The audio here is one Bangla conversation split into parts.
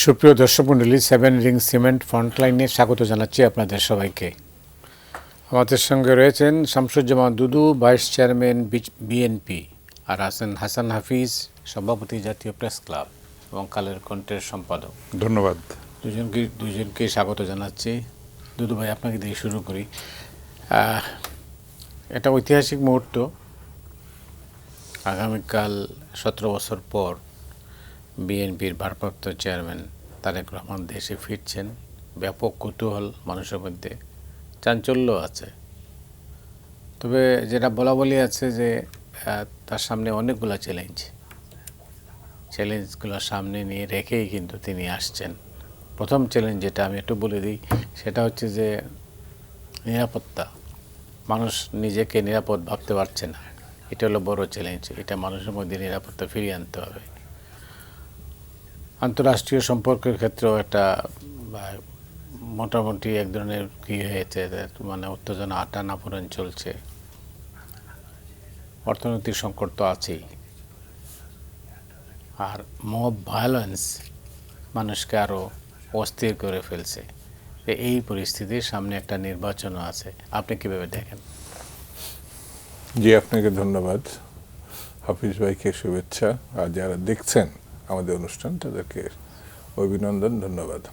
সুপ্রিয় দর্শক মণ্ডলী, সেভেন রিং সিমেন্ট ফ্রন্টলাইনে স্বাগত জানাচ্ছি আপনাদের সবাইকে। আমাদের সঙ্গে রয়েছেন শামসুজ্জামান দুদু, ভাইস চেয়ারম্যান বিএনপি, আর আছেন হাসান হাফিজ, সভাপতি জাতীয় প্রেস ক্লাব এবং কালের কণ্ঠের সম্পাদক। ধন্যবাদ। দুজনকে স্বাগত জানাচ্ছি। দুদু ভাই, আপনাকে দিয়ে শুরু করি। এটা ঐতিহাসিক মুহূর্ত। আগামীকাল 17 বছর পর বিএনপির ভারপ্রাপ্ত চেয়ারম্যান তারেক রহমান দেশে ফিরছেন। ব্যাপক কৌতূহল মানুষের মধ্যে, চাঞ্চল্য আছে। তবে যেটা বলা আছে যে তার সামনে অনেকগুলো চ্যালেঞ্জগুলো সামনে নিয়ে রেখেই কিন্তু তিনি আসছেন। প্রথম চ্যালেঞ্জ যেটা আমি একটু বলে দিই, সেটা হচ্ছে যে নিরাপত্তা। মানুষ নিজেকে নিরাপদ ভাবতে পারছে না, এটা হলো বড় চ্যালেঞ্জ। এটা মানুষের মধ্যে নিরাপত্তা ফিরিয়ে আনতে হবে। আন্তঃরাষ্ট্রীয় সম্পর্কের ক্ষেত্রেও একটা মোটামুটি এক ধরনের কী হয়েছে, মানে উত্তেজনা টানাপোড়েন চলছে। অর্থনৈতিক সংকট তো আছেই, আর মব ভায়োলেন্স মানুষকে আরও অস্থির করে ফেলছে। এই পরিস্থিতির সামনে একটা নির্বাচনও আছে। আপনি কীভাবে দেখেন? জি, আপনাকে ধন্যবাদ। হাফিজ ভাইকে শুভেচ্ছা, আর যারা দেখছেন আমাদের অনুষ্ঠান তাদেরকে অভিনন্দন, ধন্যবাদ।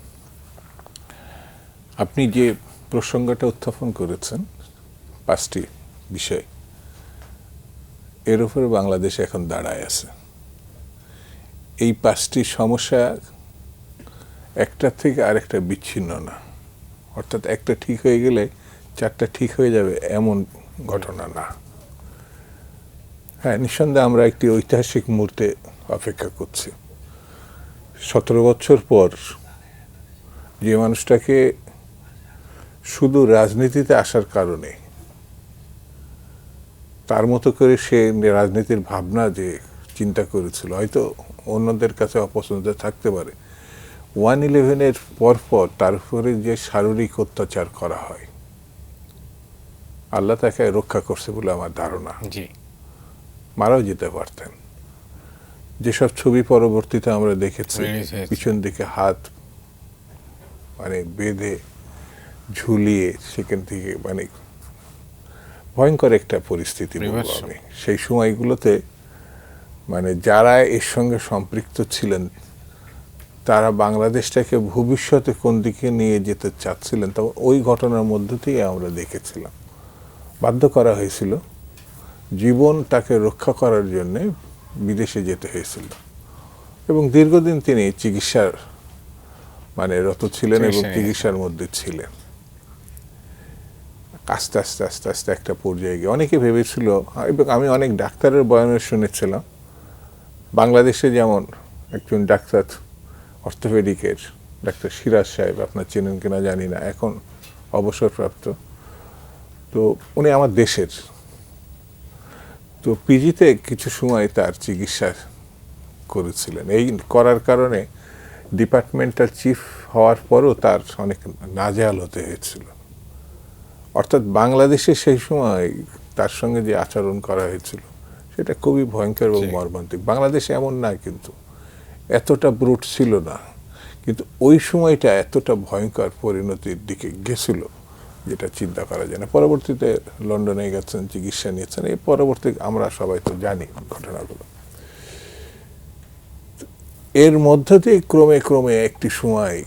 আপনি যে প্রসঙ্গটা উত্থাপন করেছেন, 5টি বিষয়, এর উপরে বাংলাদেশ এখন দাঁড়ায় আছে। এই 5টি সমস্যা একটা থেকে আরেকটা বিচ্ছিন্ন না, অর্থাৎ একটা ঠিক হয়ে গেলে 4টা ঠিক হয়ে যাবে এমন ঘটনা না। হ্যাঁ, নিঃসন্দেহে আমরা একটি ঐতিহাসিক মুহূর্তে অপেক্ষা করছি। 17 বছর পর যে মানুষটাকে শুধু রাজনীতিতে আসার কারণে তার মতো করে সে রাজনীতির ভাবনা যে চিন্তা করেছিল, হয়তো অন্যদের কাছে অপছন্দ থাকতে পারে, 1/11-এর পরপর তার উপরে যে শারীরিক অত্যাচার করা হয়, আল্লাহ তাকে রক্ষা করছে বলে আমার ধারণা। জি, মারাও যেতে পারতেন। যেসব ছবি পরবর্তীতে আমরা দেখেছি, পিছন দিকে হাত মানে বেঁধে ঝুলিয়ে সেখান থেকে, মানে ভয়ঙ্কর একটা পরিস্থিতি বলবো আমি। সেই সময়গুলোতে মানে যারা এর সঙ্গে সম্পৃক্ত ছিলেন, তারা বাংলাদেশটাকে ভবিষ্যতে কোন দিকে নিয়ে যেতে চাচ্ছিলেন, তখন ওই ঘটনার মধ্য থেকে আমরা দেখেছিলাম। বাধ্য করা হয়েছিল, জীবন তাকে রক্ষা করার জন্যে বিদেশে যেতে হয়েছিল, এবং দীর্ঘদিন তিনি চিকিৎসার মানে রত ছিলেন এবং চিকিৎসার মধ্যে ছিলেন। আস্তে আস্তে আস্তে আস্তে একটা পর্যায়ে গিয়ে অনেকে ভেবেছিল, এবং আমি অনেক ডাক্তারের বয়ানে শুনেছিলাম, বাংলাদেশে যেমন একজন ডাক্তার, অর্থোপেডিকের ডাক্তার সিরাজ সাহেব, আপনার চেনেন কিনা জানি না, এখন অবসরপ্রাপ্ত, তো উনি আমার দেশের, তো পিজিতে কিছু সময় তার চিকিৎসা করেছিলেন। এই করার কারণে ডিপার্টমেন্টাল চিফ হওয়ার পরও তার অনেক নাজেহাল হতে হয়েছিল। অর্থাৎ বাংলাদেশে সেই সময় তার সঙ্গে যে আচরণ করা হয়েছিল সেটা খুবই ভয়ঙ্কর এবং মর্মান্তিক। বাংলাদেশে এমন না, কিন্তু এতটা ব্রুট ছিল না, কিন্তু ওই সময়টা এতটা ভয়ঙ্কর পরিণতির দিকে গেছিল যেটা চিন্তা করা যায় না। পরবর্তীতে লন্ডনে গেছেন, চিকিৎসা নিয়েছেন, এই পরবর্তী আমরা সবাই তো জানি ঘটনাগুলো। এর মধ্য দিয়ে ক্রমে ক্রমে একটি সময়,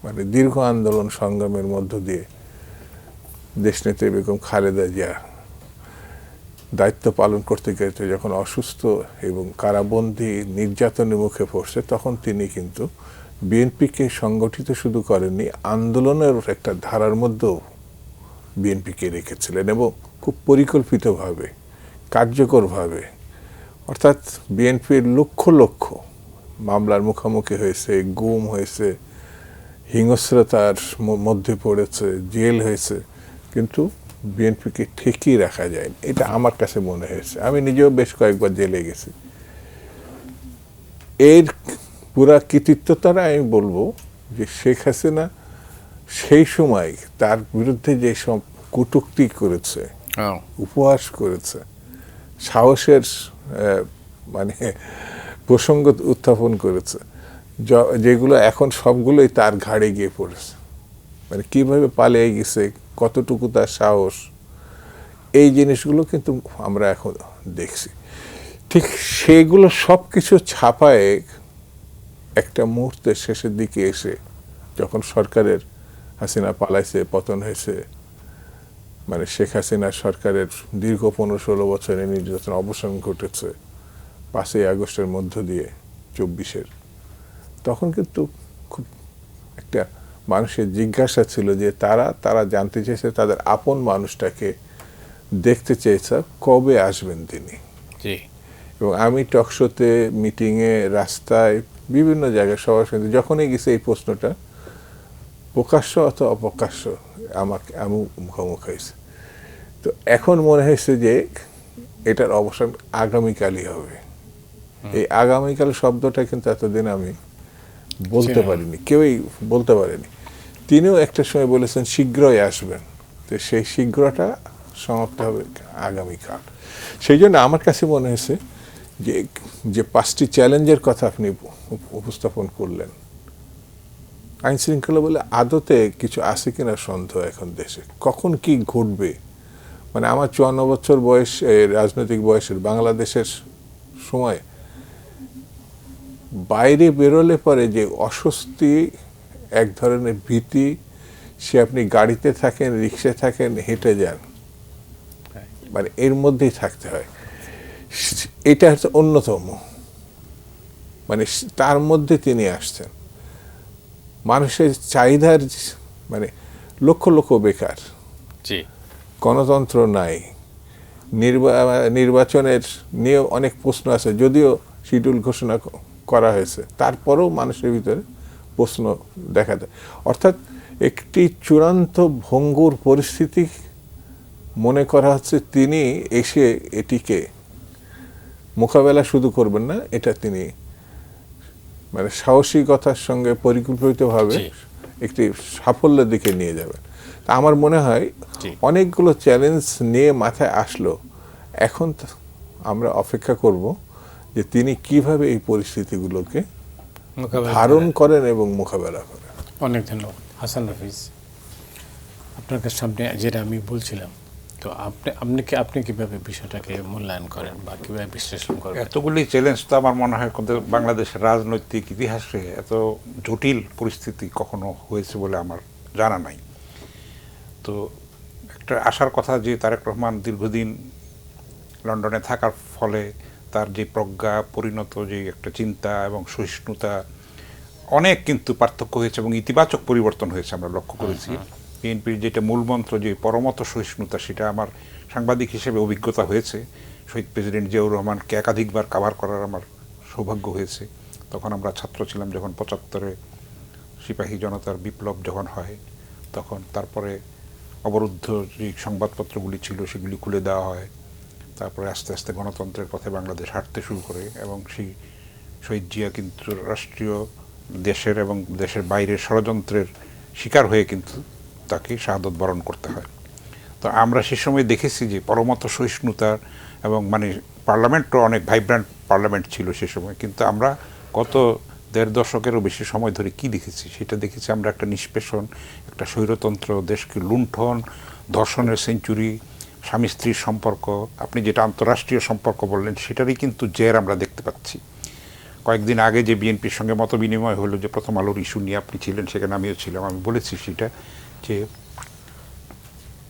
মানে দীর্ঘ আন্দোলন সংগ্রামের মধ্য দিয়ে দেশনেত্রী বেগম খালেদা জিয়া দায়িত্ব পালন করতে গেছে, যখন অসুস্থ এবং কারাবন্দী নির্যাতনের মুখে পড়ছে, তখন তিনি কিন্তু বিএনপিকে সংগঠিত শুধু করেননি, আন্দোলনের একটা ধারার মধ্যেও বিএনপিকে রেখেছিলেন, এবং খুব পরিকল্পিতভাবে, কার্যকরভাবে। অর্থাৎ বিএনপির লক্ষ লক্ষ মামলার মুখোমুখি হয়েছে, গুম হয়েছে, হিংস্রতার মধ্যে পড়েছে, জেল হয়েছে, কিন্তু বিএনপিকে ঠিকই রাখা যায়। এটা আমার কাছে মনে হয়েছে। আমি নিজেও বেশ কয়েকবার জেলে গেছি। এর পুরা কৃতিত্বতারা আমি বলবো যে শেখ হাসিনা সেই সময় তার বিরুদ্ধে যে সব কটূক্তি করেছে, উপহাস করেছে, সাহসের মানে প্রসঙ্গ উত্থাপন করেছে, যেগুলো এখন সবগুলোই তার ঘাড়ে গিয়ে পড়েছে। মানে কিভাবে পালিয়ে গেছে, কতটুকু তার সাহস, এই জিনিসগুলো কিন্তু আমরা এখন দেখছি। ঠিক সেগুলো সব কিছু ছাপায় একটা মুহূর্তের শেষের দিকে এসে, যখন সরকারের হাসিনা পালাইছে, পতন হয়েছে, মানে শেখ হাসিনা সরকারের দীর্ঘ 15-16 বছরের নির্যাতন অবসান ঘটেছে 5ই আগস্টের মধ্য দিয়ে 24-এর, তখন কিন্তু খুব একটা মানুষের জিজ্ঞাসা ছিল যে তারা জানতে চেয়েছে তাদের আপন মানুষটাকে দেখতে চেয়েছে, কবে আসবেন তিনি। জি। এবং আমি টকশোতে, মিটিংয়ে, রাস্তায়, বিভিন্ন জায়গায় সবার সঙ্গে যখনই গেছে এই প্রশ্নটা প্রকাশ্য অথবা অপ্রকাশ্য আমি মুখোমুখি হয়েছে। তো এখন মনে হয়েছে যে এটার অবসান আগামীকালই হবে। এই আগামীকাল শব্দটা কিন্তু এতদিন আমি বলতে পারিনি, কেউই বলতে পারেনি। তিনিও একটা সময় বলেছেন শীঘ্রই আসবেন, তো সেই শীঘ্রটা সমাপ্ত হবে আগামীকাল। সেই জন্য আমার কাছে মনে হয়েছে যে যে 5টি চ্যালেঞ্জের কথা আপনি উপস্থাপন করলেন, আইন শৃঙ্খলা বলে আদতে কিছু আছে কিনা সন্দেহ এখন দেশে, কখন কি ঘটবে। মানে আমার 54 বছর বয়স, রাজনৈতিক বয়সের বাংলাদেশের সময় বাইরে বেরোলে পরে যে অস্বস্তি, এক ধরনের ভীতি, সে আপনি গাড়িতে থাকেন, রিক্সায় থাকেন, হেঁটে যান, মানে এর মধ্যেই থাকতে হয়। এটা হচ্ছে অন্যতম, মানে তার মধ্যে তিনি আসছেন। মানুষের চাহিদার, মানে লক্ষ লক্ষ বেকার, জি। গণতন্ত্র নাই, নির্বাচনের নিয়ে অনেক প্রশ্ন আছে, যদিও শিডিউল ঘোষণা করা হয়েছে, তারপরেও মানুষের ভিতরে প্রশ্ন দেখা দেয়। অর্থাৎ একটি চূড়ান্ত ভঙ্গুর পরিস্থিতি মনে করা হচ্ছে। তিনি এসে এটিকে মোকাবেলা শুধু করবেন না, এটা তিনি মানে সাহসিকতার সঙ্গে পরিকল্পিতভাবে একটি সাফল্যের দিকে নিয়ে যাবেন। তা আমার মনে হয় অনেকগুলো চ্যালেঞ্জ নিয়ে মাথায় আসলো, এখন আমরা অপেক্ষা করব যে তিনি কিভাবে এই পরিস্থিতিগুলোকে ধারণ করেন এবং মোকাবেলা করেন। অনেক ধন্যবাদ হাসান হাফিজ। আপনার সামনে যেটা আমি বলছিলাম, তো আপনি কিভাবে বিষয়টাকে মূল্যায়ন করেন বা কিভাবে বিশ্লেষণ করেন? এতগুলি চ্যালেঞ্জ তো আমার মনে হয় বাংলাদেশের রাজনৈতিক ইতিহাসে এত জটিল পরিস্থিতি কখনো হয়েছে বলে আমার জানা নাই। তো একটা আশার কথা যে তারেক রহমান দীর্ঘদিন লন্ডনে থাকার ফলে তার যে প্রজ্ঞা, পরিণত যে একটা চিন্তা এবং সহিষ্ণুতা, অনেক কিন্তু পার্থক্য হয়েছে এবং ইতিবাচক পরিবর্তন হয়েছে আমরা লক্ষ্য করেছি। বিএনপির যেটা মূলমন্ত্র, যে পরমত সহিষ্ণুতা, সেটা আমার সাংবাদিক হিসেবে অভিজ্ঞতা হয়েছে। শহীদ প্রেসিডেন্ট জিয়াউর রহমানকে একাধিকবার কাভার করার আমার সৌভাগ্য হয়েছে। তখন আমরা ছাত্র ছিলাম, যখন 75-এ সিপাহী জনতার বিপ্লব যখন হয়, তখন তারপরে অবরুদ্ধ যে সংবাদপত্রগুলি ছিল সেগুলি খুলে দেওয়া হয়। তারপরে আস্তে আস্তে গণতন্ত্রের পথে বাংলাদেশ হাঁটতে শুরু করে এবং সেই শহীদ জিয়া কিন্তু রাষ্ট্রীয়, দেশের এবং দেশের বাইরের ষড়যন্ত্রের শিকার হয়ে কিন্তু তাকে শাহাদত বরণ করতে হয়। তো আমরা সে সময় দেখেছি যে পরমত সহিষ্ণুতার এবং মানে পার্লামেন্টও অনেক ভাইব্রান্ট পার্লামেন্ট ছিল সে সময়, কিন্তু আমরা গত 1.5 দশকেরও বেশি সময় ধরে কি দেখেছি, সেটা দেখেছি আমরা একটা নিষ্পেষণ, একটা স্বৈরতন্ত্র, দেশকে লুণ্ঠন, ধর্ষণের সেঞ্চুরি, স্বামী স্ত্রীর সম্পর্ক, আপনি যেটা আন্তঃরাষ্ট্রীয় সম্পর্ক বললেন সেটারই কিন্তু জের আমরা দেখতে পাচ্ছি। কয়েকদিন আগে যে বিএনপির সঙ্গে মত বিনিময় হলো, যে প্রথম আলোর ইস্যু নিয়ে আপনি ছিলেন, সেখানে আমিও ছিলাম, আমি বলেছি সেটা যে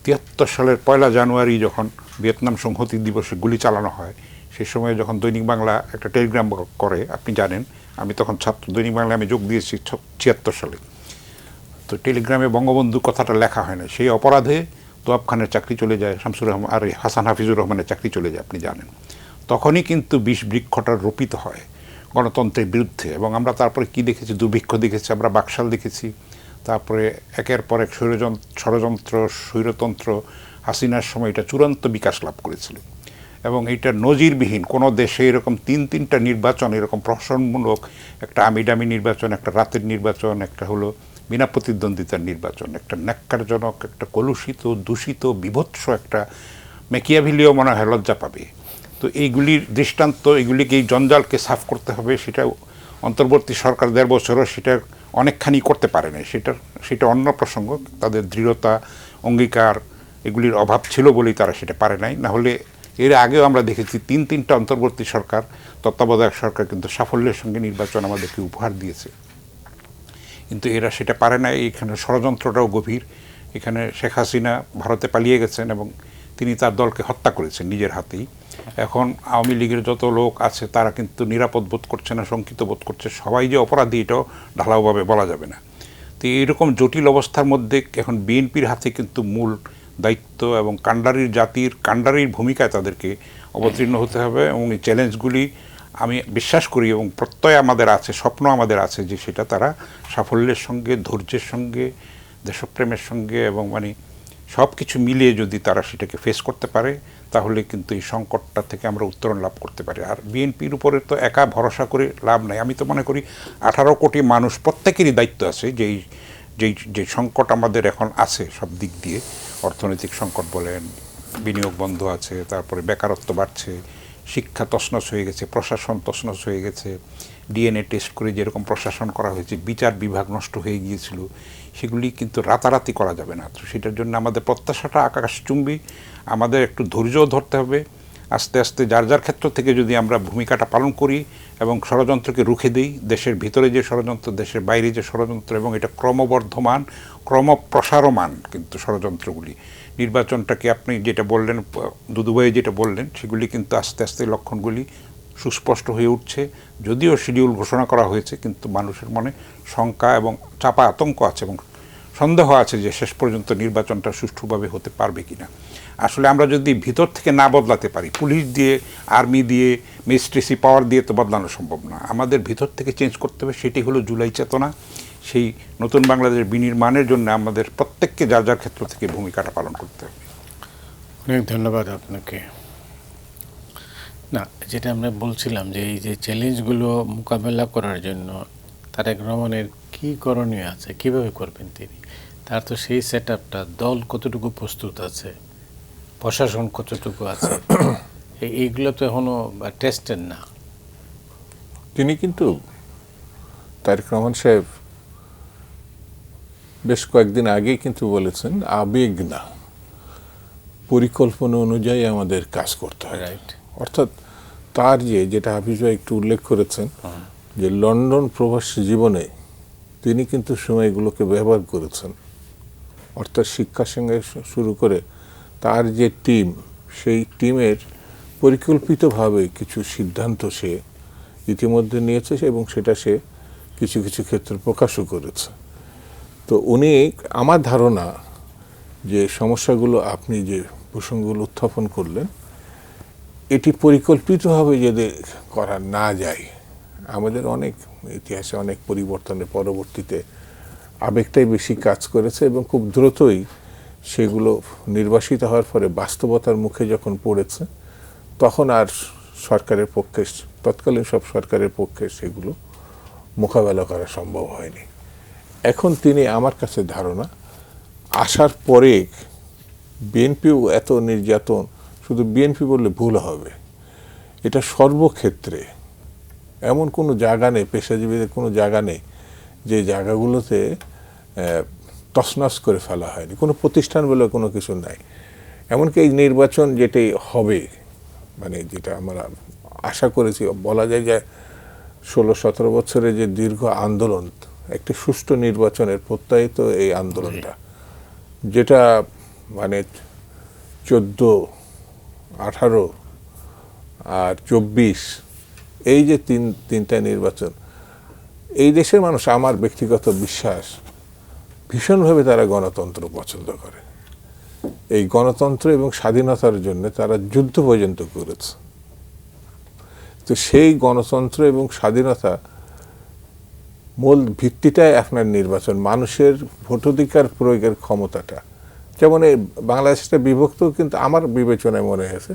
73 সালের 1 জানুয়ারি যখন ভিয়েতনাম সংহতি দিবসে গুলি চালানো হয়, সেই সময় যখন দৈনিক বাংলা একটা টেলিগ্রাম করে, আপনি জানেন আমি তখন ছাত্র, দৈনিক বাংলায় আমি যোগ দিয়েছি 76 সালে। তো টেলিগ্রামে বঙ্গবন্ধু কথাটা লেখা হয় না, সেই অপরাধে তোয়াব খানের চাকরি চলে যায়, শামসুর রহমান আর হাসান হাফিজুর রহমানের চাকরি চলে যায়, আপনি জানেন। তখনই কিন্তু বিষ বৃক্ষটা রোপিত হয় গণতন্ত্রের বিরুদ্ধে। এবং আমরা তারপরে কি দেখেছি, দুর্ভিক্ষ দেখেছি, আমরা বাকশাল দেখেছি, তারপরে একের পর এক ষড়যন্ত্র, স্বৈরতন্ত্র হাসিনার সময় এটা চূড়ান্ত বিকাশ লাভ করেছিল। এবং এইটা নজিরবিহীন কোনো দেশে এরকম 3-3টা নির্বাচন, এরকম প্রহসনমূলক, একটা আমিডামি নির্বাচন, একটা রাতের নির্বাচন, একটা হলো বিনা প্রতিদ্বন্দ্বিতার নির্বাচন, একটা ন্যাক্কারজনক, একটা কলুষিত, দূষিত, বিভৎস একটা ম্যাকিয়াভেলিও মনে হয় লজ্জা পাবে। তো এইগুলির দৃষ্টান্ত, এগুলিকে, এই জঞ্জালকে সাফ করতে হবে, সেটা অন্তর্বর্তী সরকার 1.5 বছরও সেটা অনেকখানি করতে পারে নাই, সেটা অন্য প্রসঙ্গ। তাদের দৃঢ়তা, অঙ্গীকার এগুলির অভাব ছিল বলেই তারা সেটা পারে নাই। না হলে এর আগেও আমরা দেখেছি 3টা অন্তর্বর্তী সরকার, তত্ত্বাবধায়ক সরকার কিন্তু সাফল্যের সঙ্গে নির্বাচন আমাদেরকে উপহার দিয়েছে, কিন্তু এরা সেটা পারে না। এখানে ষড়যন্ত্রটাও গভীর। এখানে শেখ হাসিনা ভারতে পালিয়ে গেছেন এবং তিনি তার দলকে হত্যা করেছেন নিজের হাতেই। এখন আওয়ামী লীগের যত লোক আছে তারা কিন্তু নিরাপদ বোধ করছে না, শঙ্কিত বোধ করছে। সবাই যে অপরাধী এটাও ঢালাওভাবে বলা যাবে না। তো এইরকম জটিল অবস্থার মধ্যে এখন বিএনপির হাতে কিন্তু মূল দায়িত্ব এবং কাণ্ডারির ভূমিকায় তাদেরকে অবতীর্ণ হতে হবে। এবং এই চ্যালেঞ্জগুলি আমি বিশ্বাস করি এবং প্রত্যয় আমাদের আছে, স্বপ্ন আমাদের আছে যে সেটা তারা সাফল্যের সঙ্গে, ধৈর্যের সঙ্গে, দেশপ্রেমের সঙ্গে এবং সব কিছু মিলিয়ে যদি তারা সেটাকে ফেস করতে পারে, তাহলে কিন্তু এই সংকটটা থেকে আমরা উত্তরণ লাভ করতে পারি। আর বিএনপির উপরে তো একা ভরসা করে লাভ নাই। আমি তো মনে করি 18 কোটি মানুষ প্রত্যেকেরই দায়িত্ব আছে যে সংকট আমাদের এখন আছে সব দিক দিয়ে। অর্থনৈতিক সংকট বলেন, বিনিয়োগ বন্ধ আছে, তারপরে বেকারত্ব বাড়ছে, শিক্ষা তছনছ হয়ে গেছে, প্রশাসন তছনছ হয়ে গেছে, ডিএনএ টেস্ট করে যেরকম প্রশাসন করা হয়েছে, বিচার বিভাগ নষ্ট হয়ে গিয়েছিল, সেগুলি কিন্তু রাতারাতি করা যাবে না। তো সেটার জন্য আমাদের প্রত্যাশাটা আকাশচুম্বী। আমাদের একটু ধৈর্যও ধরতে হবে। আস্তে আস্তে যার যার ক্ষেত্র থেকে যদি আমরা ভূমিকাটা পালন করি এবং ষড়যন্ত্রকে রুখে দিই, দেশের ভিতরে যে ষড়যন্ত্র, দেশের বাইরে যে ষড়যন্ত্র, এবং এটা ক্রমবর্ধমান, ক্রমপ্রসারমান কিন্তু ষড়যন্ত্রগুলি। নির্বাচনটাকে আপনি যেটা বললেন, দুদুভাই যেটা বললেন, সেগুলি কিন্তু আস্তে আস্তে লক্ষণগুলি সুস্পষ্ট হয়ে উঠছে। যদিও শিডিউল ঘোষণা করা হয়েছে, কিন্তু মানুষের মনে শঙ্কা এবং চাপা আতঙ্ক আছে এবং সন্দেহ আছে যে শেষ পর্যন্ত নির্বাচনটা সুষ্ঠুভাবে হতে পারবে কিনা। আসলে আমরা যদি ভিতর থেকে না বদলাতে পারি, পুলিশ দিয়ে, আর্মি দিয়ে, ম্যাজিস্ট্রেসি পাওয়ার দিয়ে তো বদলানো সম্ভব না। আমাদের ভিতর থেকে চেঞ্জ করতে হবে। সেটি হলো জুলাই চেতনা। সেই নতুন বাংলাদেশ বিনির্মাণের জন্য আমাদের প্রত্যেককে যার যার ক্ষেত্র থেকে ভূমিকাটা পালন করতে হবে। অনেক ধন্যবাদ আপনাকে। না, যেটা আমরা বলছিলাম যে এই যে চ্যালেঞ্জগুলো মোকাবেলা করার জন্য তারেক রহমানের কী করণীয় আছে, কিভাবে করবেন তিনি, তার তো সেই সেট আপটা, দল কতটুকু প্রস্তুত আছে, প্রশাসন কতটুকু আছে, এইগুলো তো এখনো টেস্টেড না। তিনি কিন্তু, তারেক রহমান সাহেব বেশ কয়েকদিন আগেই কিন্তু বলেছেন, আবেগ না, পরিকল্পনা অনুযায়ী আমাদের কাজ করতে হয়। রাইট। অর্থাৎ তার যেটা হাফিজ ভাই একটু উল্লেখ করেছেন, যে লন্ডন প্রবাসী জীবনে তিনি কিন্তু সময়গুলোকে ব্যবহার করেছেন। অর্থাৎ শিক্ষার সঙ্গে শুরু করে তার যে টিম, সেই টিমের পরিকল্পিতভাবে কিছু সিদ্ধান্ত সে ইতিমধ্যে নিয়েছে এবং সেটা সে কিছু কিছু ক্ষেত্রে প্রকাশও করেছে। তো উনি, আমার ধারণা যে সমস্যাগুলো আপনি যে প্রসঙ্গগুলো উত্থাপন করলেন, এটি পরিকল্পিতভাবে যদি করা না যায়, আমাদের অনেক ইতিহাসে অনেক পরিবর্তনের পরবর্তীতে আবেগটাই বেশি কাজ করেছে এবং খুব দ্রুতই সেগুলো নির্বাসিত হওয়ার পরে বাস্তবতার মুখে যখন পড়েছে, তখন আর সরকারের পক্ষে, তৎকালীন সব সরকারের পক্ষে সেগুলো মোকাবেলা করা সম্ভব হয়নি। এখন তিনি, আমার কাছে ধারণা, আসার পরে বিএনপিও এত নির্যাতন, শুধু বিএনপি বললে ভুল হবে, এটা সর্বক্ষেত্রে এমন কোনো জায়গা নেই, পেশাজীবীদের কোনো জায়গা নেই যে জায়গাগুলোতে তছনছ করে ফেলা হয়নি। কোনো প্রতিষ্ঠান বলে কোনো কিছু নাই। এমনকি এই নির্বাচন যেটাই হবে, যেটা আমরা আশা করেছি, বলা যায় যে 16-17 বছরের যে দীর্ঘ আন্দোলন, একটি সুষ্ঠু নির্বাচনের প্রত্যায়িত এই আন্দোলনটা, যেটা 14, 18 আর 24, এই যে তিনটা নির্বাচন, এই দেশের মানুষ, আমার ব্যক্তিগত বিশ্বাস, ভীষণভাবে তারা গণতন্ত্র পছন্দ করে। এই গণতন্ত্র এবং স্বাধীনতার জন্য তারা যুদ্ধ পর্যন্ত করেছে। তো সেই গণতন্ত্র এবং স্বাধীনতা মূল ভিত্তিটাই আপনার নির্বাচন, মানুষের ভোটাধিকার প্রয়োগের ক্ষমতাটা। যেমন এই বাংলাদেশটা বিভক্ত, কিন্তু আমার বিবেচনায় মনে হয়েছে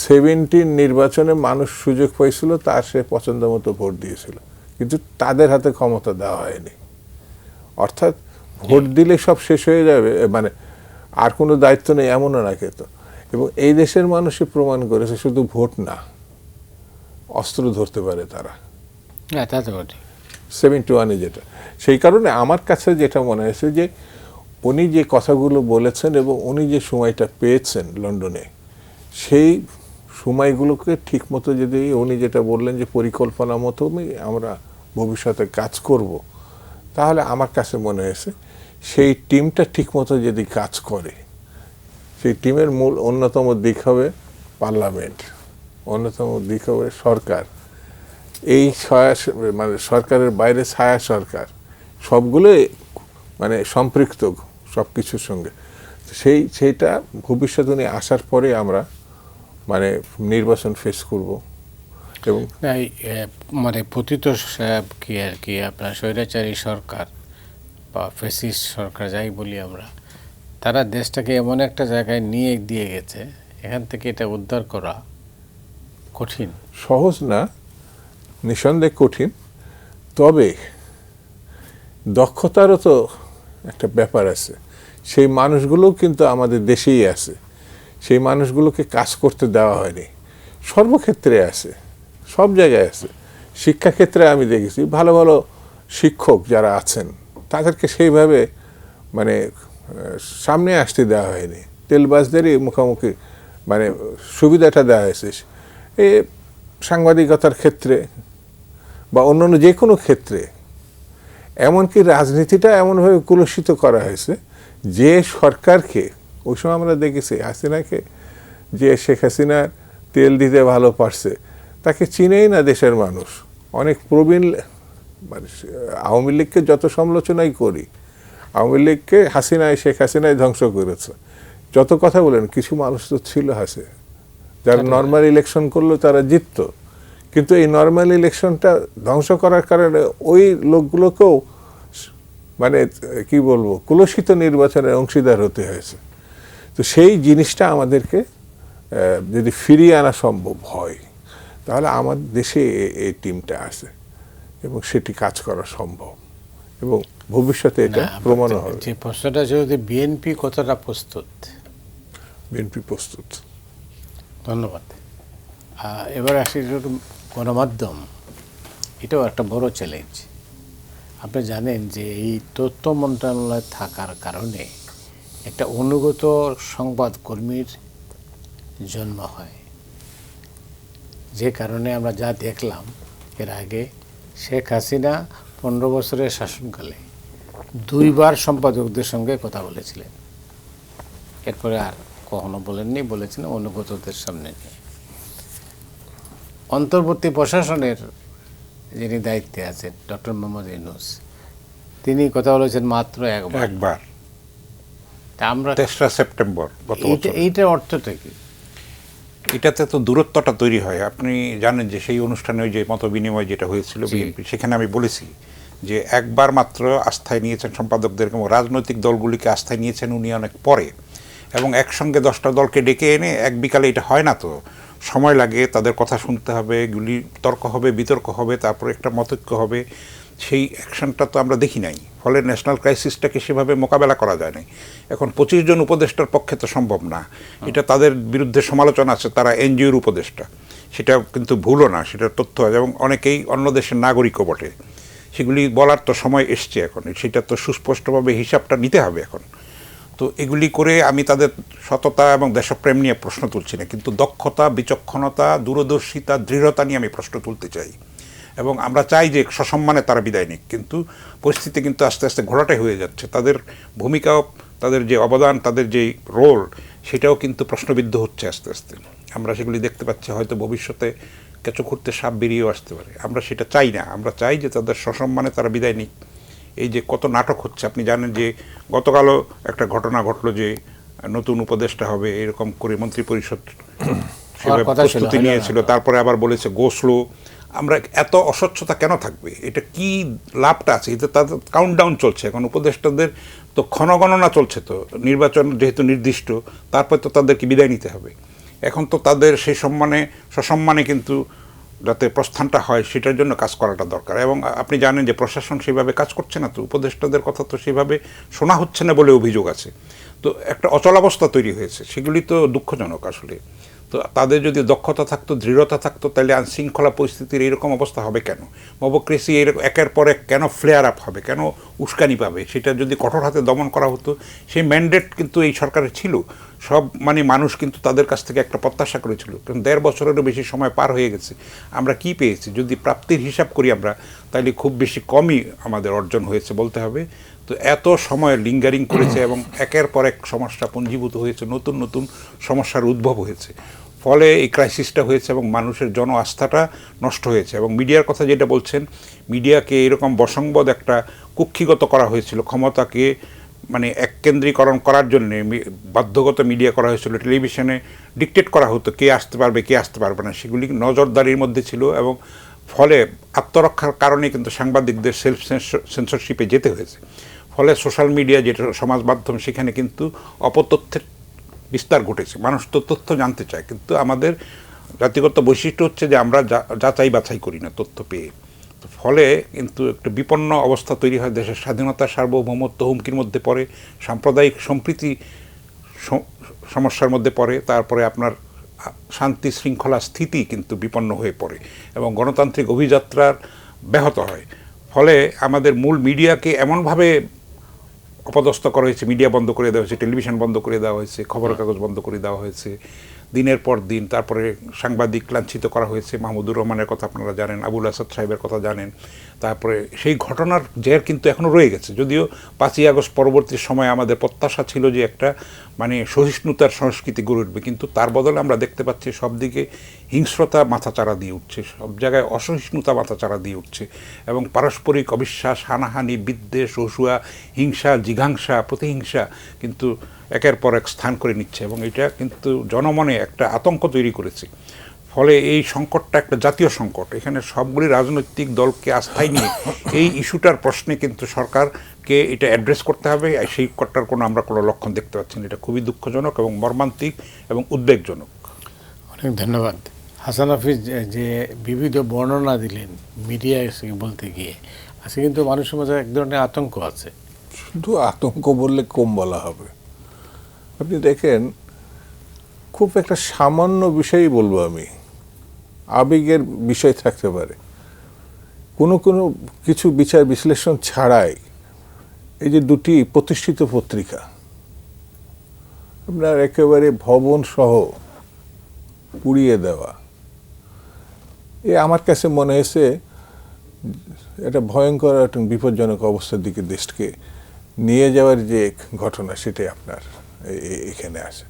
17 নির্বাচনে মানুষ সুযোগ পাইছিল, তার সে পছন্দ মতো ভোট দিয়েছিল, কিন্তু তাদের হাতে ক্ষমতা দেওয়া হয়নি। অর্থাৎ ভোট দিলে সব শেষ হয়ে যাবে, আর কোনো দায়িত্ব নেই, এমনও না কিন্তু। এবং এই দেশের মানুষই প্রমাণ করেছে শুধু ভোট না, অস্ত্র ধরতে পারে তারা। হ্যাঁ, তা তো বটে। 71-এ যেটা, সেই কারণে আমার কাছে যেটা মনে হয়েছে যে উনি যে কথাগুলো বলেছেন এবং উনি যে সময়টা পেয়েছেন লন্ডনে, সেই সময়গুলোকে ঠিকমতো যদি উনি যেটা বললেন যে পরিকল্পনা মতোই আমরা ভবিষ্যতে কাজ করব, তাহলে আমার কাছে মনে হয়েছে সেই টিমটা ঠিকমতো যদি কাজ করে, সেই টিমের মূল অন্যতম দিক হবে পার্লামেন্ট, অন্যতম দিক হবে সরকার, এই মানে সরকারের বাইরে ছায়া সরকার, সবগুলোই মানে সম্পৃক্ত সব কিছুর সঙ্গে। সেইটা ভবিষ্যতে উনি আসার পরে আমরা মানে নির্বাচন ফেস করব। এবং না, এই মানে পতিত কি আর কি আপনার স্বৈরাচারী সরকার বা ফ্যাসিস্ট সরকার যাই বলি আমরা, তারা দেশটাকে এমন একটা জায়গায় নিয়ে দিয়ে গেছে, এখান থেকে এটা উদ্ধার করা কঠিন। সহজ না, নিঃসন্দেহে কঠিন, তবে দক্ষতারও তো একটা ব্যাপার আছে। সেই মানুষগুলোও কিন্তু আমাদের দেশেই আছে, সেই মানুষগুলোকে কাজ করতে দেওয়া হয়নি। সর্বক্ষেত্রে আছে, সব জায়গায় আছে। শিক্ষাক্ষেত্রে আমি দেখেছি ভালো ভালো শিক্ষক যারা আছেন তাদেরকে সেইভাবে মানে সামনে আসতে দেওয়া হয়নি, তেলবাজদেরই মুখোমুখি মানে সুবিধাটা দেওয়া হয়েছে। এ সাংবাদিকতার ক্ষেত্রে বা অন্যান্য যে কোনো ক্ষেত্রে, এমনকি রাজনীতিটা এমনভাবে কলুষিত করা হয়েছে যে সরকারকে, ওই সময় আমরা দেখেছি হাসিনাকে, যে শেখ হাসিনা তেল দিতে ভালো পারছে তাকে চিনেই না দেশের মানুষ। অনেক প্রবীণ মানে আওয়ামী লীগকে যত সমালোচনাই করি, আওয়ামী লীগকে শেখ হাসিনাই ধ্বংস করেছে, যত কথা বলেন, কিছু মানুষ তো ছিল যারা নর্মাল ইলেকশন করলো তারা জিততো, কিন্তু এই নর্মাল ইলেকশনটা ধ্বংস করার কারণে ওই লোকগুলোকেও মানে কি বলবো কলুষিত নির্বাচনের অংশীদার হতে হয়েছে। তো সেই জিনিসটা আমাদেরকে যদি ফিরিয়ে আনা সম্ভব হয়, তাহলে আমার দেশে এই টিমটা আছে এবং সেটি কাজ করা সম্ভব এবং ভবিষ্যতে এটা প্রমাণ হবে। যে প্রশ্নটা যদি বিএনপি কতটা প্রস্তুত? বিএনপি প্রস্তুত। ধন্যবাদ। এবার আসি গণমাধ্যম, এটাও একটা বড় চ্যালেঞ্জ। আপনি জানেন যে এই তথ্য মন্ত্রণালয় থাকার কারণে একটা অনুগত সংবাদকর্মীর জন্ম হয়, যে কারণে আমরা যা দেখলাম এর আগে শেখ হাসিনা 15 বছরের শাসনকালে 2 বার সম্পাদকদের সঙ্গে কথা বলেছিলেন, এরপরে আর কখনো বলেননি, বলেছেন অনুগতদের সামনে নিয়ে। অন্তর্বর্তী প্রশাসনের যিনি দায়িত্বে আছেন ডক্টর মোহাম্মদ ইউনূস, তিনি কথা বলেছেন মাত্র একবার। তা আমরা 3রা সেপ্টেম্বর গত বছর। এইটার অর্থটা কি? এটাতে তো দূরত্বটা তৈরি হয়। আপনি জানেন যে সেই অনুষ্ঠানে ওই যে মত বিনিময় যেটা হয়েছিল বিএনপি, সেখানে আমি বলেছি যে একবার মাত্র আস্থায় নিয়েছেন সম্পাদকদের, এবং রাজনৈতিক দলগুলিকে আস্থায় নিয়েছেন উনি অনেক পরে, এবং একসঙ্গে 10টা দলকে ডেকে এনে এক বিকালে এটা হয় না, তো সময় লাগে, তাদের কথা শুনতে হবে, এগুলি তর্ক হবে, বিতর্ক হবে, তারপরে একটা মতৈক্য হবে। সেই অ্যাকশনটা তো আমরা দেখি নাই, ফলে ন্যাশনাল ক্রাইসিসটাকে সেভাবে মোকাবেলা করা যায় নাই। এখন 25 জন উপদেষ্টার পক্ষে তো সম্ভব না, এটা তাদের বিরুদ্ধে সমালোচনা আছে, তারা এনজিওর উপদেষ্টা, সেটা কিন্তু ভুলও না, সেটা তথ্য আছে, এবং অনেকেই অন্য দেশের নাগরিকও বটে। সেগুলি বলার তো সময় এসছে এখন, সেটা তো সুস্পষ্টভাবে হিসাবটা নিতে হবে এখন। তো এগুলি করে আমি তাদের সততা এবং দেশপ্রেম নিয়ে প্রশ্ন তুলছি না, কিন্তু দক্ষতা, বিচক্ষণতা, দূরদর্শিতা, দৃঢ়তা নিয়ে আমি প্রশ্ন তুলতে চাই। এবং আমরা চাই যে সসম্মানে তারা বিদায় নিক, কিন্তু পরিস্থিতি কিন্তু আস্তে আস্তে ঘোলাটাই হয়ে যাচ্ছে। তাদের ভূমিকাও, তাদের যে অবদান, তাদের যে রোল, সেটাও কিন্তু প্রশ্নবিদ্ধ হচ্ছে আস্তে আস্তে। আমরা সেগুলি দেখতে পাচ্ছি, হয়তো ভবিষ্যতে কেঁচো খুঁড়তে সাপ বেরিয়েও আসতে পারে। আমরা সেটা চাই না, আমরা চাই যে তাদের সসম্মানে তারা বিদায় নিক। এই যে কত নাটক হচ্ছে, আপনি জানেন যে গতকালও একটা ঘটনা ঘটলো যে নতুন উপদেষ্টা হবে এরকম করে মন্ত্রী পরিষদ সেভাবে প্রস্তুতি নিয়েছিল, তারপরে আবার বলেছে গো স্লো। আমরা এত অস্বচ্ছতা কেন থাকবে? এটা কি লাভটা আছে? এতে তাদের কাউন্টডাউন চলছে, এখন উপদেষ্টাদের তো ক্ষণগণনা চলছে, তো নির্বাচন যেহেতু নির্দিষ্ট, তারপর তো তাদেরকে বিদায় নিতে হবে। এখন তো তাদের সেই সসম্মানে কিন্তু যাতে প্রস্থানটা হয় সেটার জন্য কাজ করাটা দরকার। এবং আপনি জানেন যে প্রশাসন সেভাবে কাজ করছে না, তো উপদেষ্টাদের কথা তো সেভাবে শোনা হচ্ছে না বলে অভিযোগ আছে। তো একটা অচলাবস্থা তৈরি হয়েছে, সেগুলি তো দুঃখজনক আসলে। তো তো তাদের যদি দক্ষতা থাকতো, দৃঢ়তা থাকতো, তাহলে আইনশৃঙ্খলা পরিস্থিতির এরকম অবস্থা হবে কেন? মবক্রেসি একের পর এক কেন ফ্লেয়ার আপ হবে, কেন উস্কানি পাবে? সেটা যদি কঠোর হাতে দমন করা হতো, সেই ম্যান্ডেট কিন্তু এই সরকারের ছিল। সব মানুষ কিন্তু তাদের কাছ থেকে একটা প্রত্যাশা করেছিল। কারণ 1.5 বছরেরও বেশি সময় পার হয়ে গেছে। আমরা কি পেয়েছি যদি প্রাপ্তির হিসাব করি আমরা, তাহলে খুব বেশি কমই আমাদের অর্জন হয়েছে বলতে হবে। তো এত সময় লিঙ্গারিং করেছে এবং একের পর এক সমস্যা পুঞ্জীভূত হয়েছে, নতুন নতুন সমস্যার উদ্ভব হয়েছে, ফলে এই ক্রাইসিসটা হয়েছে এবং মানুষের জন আস্থাটা নষ্ট হয়েছে। এবং মিডিয়ার কথা যেটা বলছেন, মিডিয়াকে এরকম বসংবদ একটা কুক্ষিগত করা হয়েছিল, ক্ষমতাকে এককেন্দ্রীকরণ করার জন্য বাধ্যগত মিডিয়া করা হয়েছিল। টেলিভিশনে ডিকটেট করা হতো কে আসতে পারবে কে আসতে পারবে না, সেগুলি নজরদারির মধ্যে ছিল। এবং ফলে আত্মরক্ষার কারণে কিন্তু সাংবাদিকদের সেলফ সেন্সরশিপে যেতে হয়েছে। ফলে সোশ্যাল মিডিয়া যেটা সমাজ মাধ্যম, সেখানে কিন্তু অপতথ্যের বিস্তার ঘটেছে। মানুষ তো তথ্য জানতে চায়, কিন্তু আমাদের জাতিগত বৈশিষ্ট্য হচ্ছে যে আমরা যাচাই বাছাই করি না তথ্য পেয়ে। ফলে কিন্তু একটা বিপন্ন অবস্থা তৈরি হয়, দেশের স্বাধীনতা সার্বভৌমত্ব হুমকির মধ্যে পড়ে, সাম্প্রদায়িক সম্প্রীতি সমস্যার মধ্যে পড়ে, তারপরে আপনার শান্তি শৃঙ্খলা স্থিতি কিন্তু বিপন্ন হয়ে পড়ে এবং গণতান্ত্রিক অভিযাত্রার ব্যাহত হয়। ফলে আমাদের মূল মিডিয়াকে এমনভাবে অপদস্থ করা হয়েছে, মিডিয়া বন্ধ করে দেওয়া হয়েছে, টেলিভিশন বন্ধ করে দেওয়া হয়েছে, খবরের কাগজ বন্ধ করে দেওয়া হয়েছে দিনের পর দিন। তারপরে সাংবাদিক লাঞ্ছিত করা হয়েছে, মাহমুদুর রহমানের কথা আপনারা জানেন, আবুল আসাদ সাহেবের কথা জানেন। তারপরে সেই ঘটনার জের কিন্তু এখনও রয়ে গেছে। যদিও 5ই আগস্ট পরবর্তী সময়ে আমাদের প্রত্যাশা ছিল যে একটা সহিষ্ণুতার সংস্কৃতি গড়ে উঠবে, কিন্তু তার বদলে আমরা দেখতে পাচ্ছি সব দিকে হিংস্রতা মাথাচাড়া দিয়ে উঠছে, সব জায়গায় অসহিষ্ণুতা মাথাচাড়া দিয়ে উঠছে এবং পারস্পরিক অবিশ্বাস, হানাহানি, বিদ্বেষ, অসূয়া, হিংসা, জিঘাংসা, প্রতিহিংসা কিন্তু একের পর এক স্থান করে নিচ্ছে এবং এটা কিন্তু জনমনে একটা আতঙ্ক তৈরি করেছে। ফলে এই সংকটটা একটা জাতীয় সংকট। এখানে সবগুলি রাজনৈতিক দলকে আস্থায় নিয়ে এই ইস্যুটার প্রশ্নে কিন্তু সরকারকে এটা অ্যাড্রেস করতে হবে। সেই সংকটটার আমরা কোনো লক্ষণ দেখতে পাচ্ছি না। এটা খুবই দুঃখজনক এবং মর্মান্তিক এবং উদ্বেগজনক। অনেক ধন্যবাদ হাসান হাফিজ, যে বিবিধ বর্ণনা দিলেন মিডিয়া বলতে গিয়ে। আজকে কিন্তু মানুষের মাঝে এক ধরনের আতঙ্ক আছে। শুধু আতঙ্ক বললে কম বলা হবে। আপনি দেখেন, খুব একটা সামান্য বিষয়ই বলবো আমি, আবেগের বিষয় থাকতে পারে, কোনো কিছু বিচার বিশ্লেষণ ছাড়াই এই যে 2টি প্রতিষ্ঠিত পত্রিকা আপনার একেবারে ভবন সহ পুড়িয়ে দেওয়া, আমার কাছে মনে হয়েছে এটা ভয়ঙ্কর একটা বিপজ্জনক অবস্থার দিকে দেশকে নিয়ে যাওয়ার যে ঘটনা, সেটাই আপনার এখানে আছে।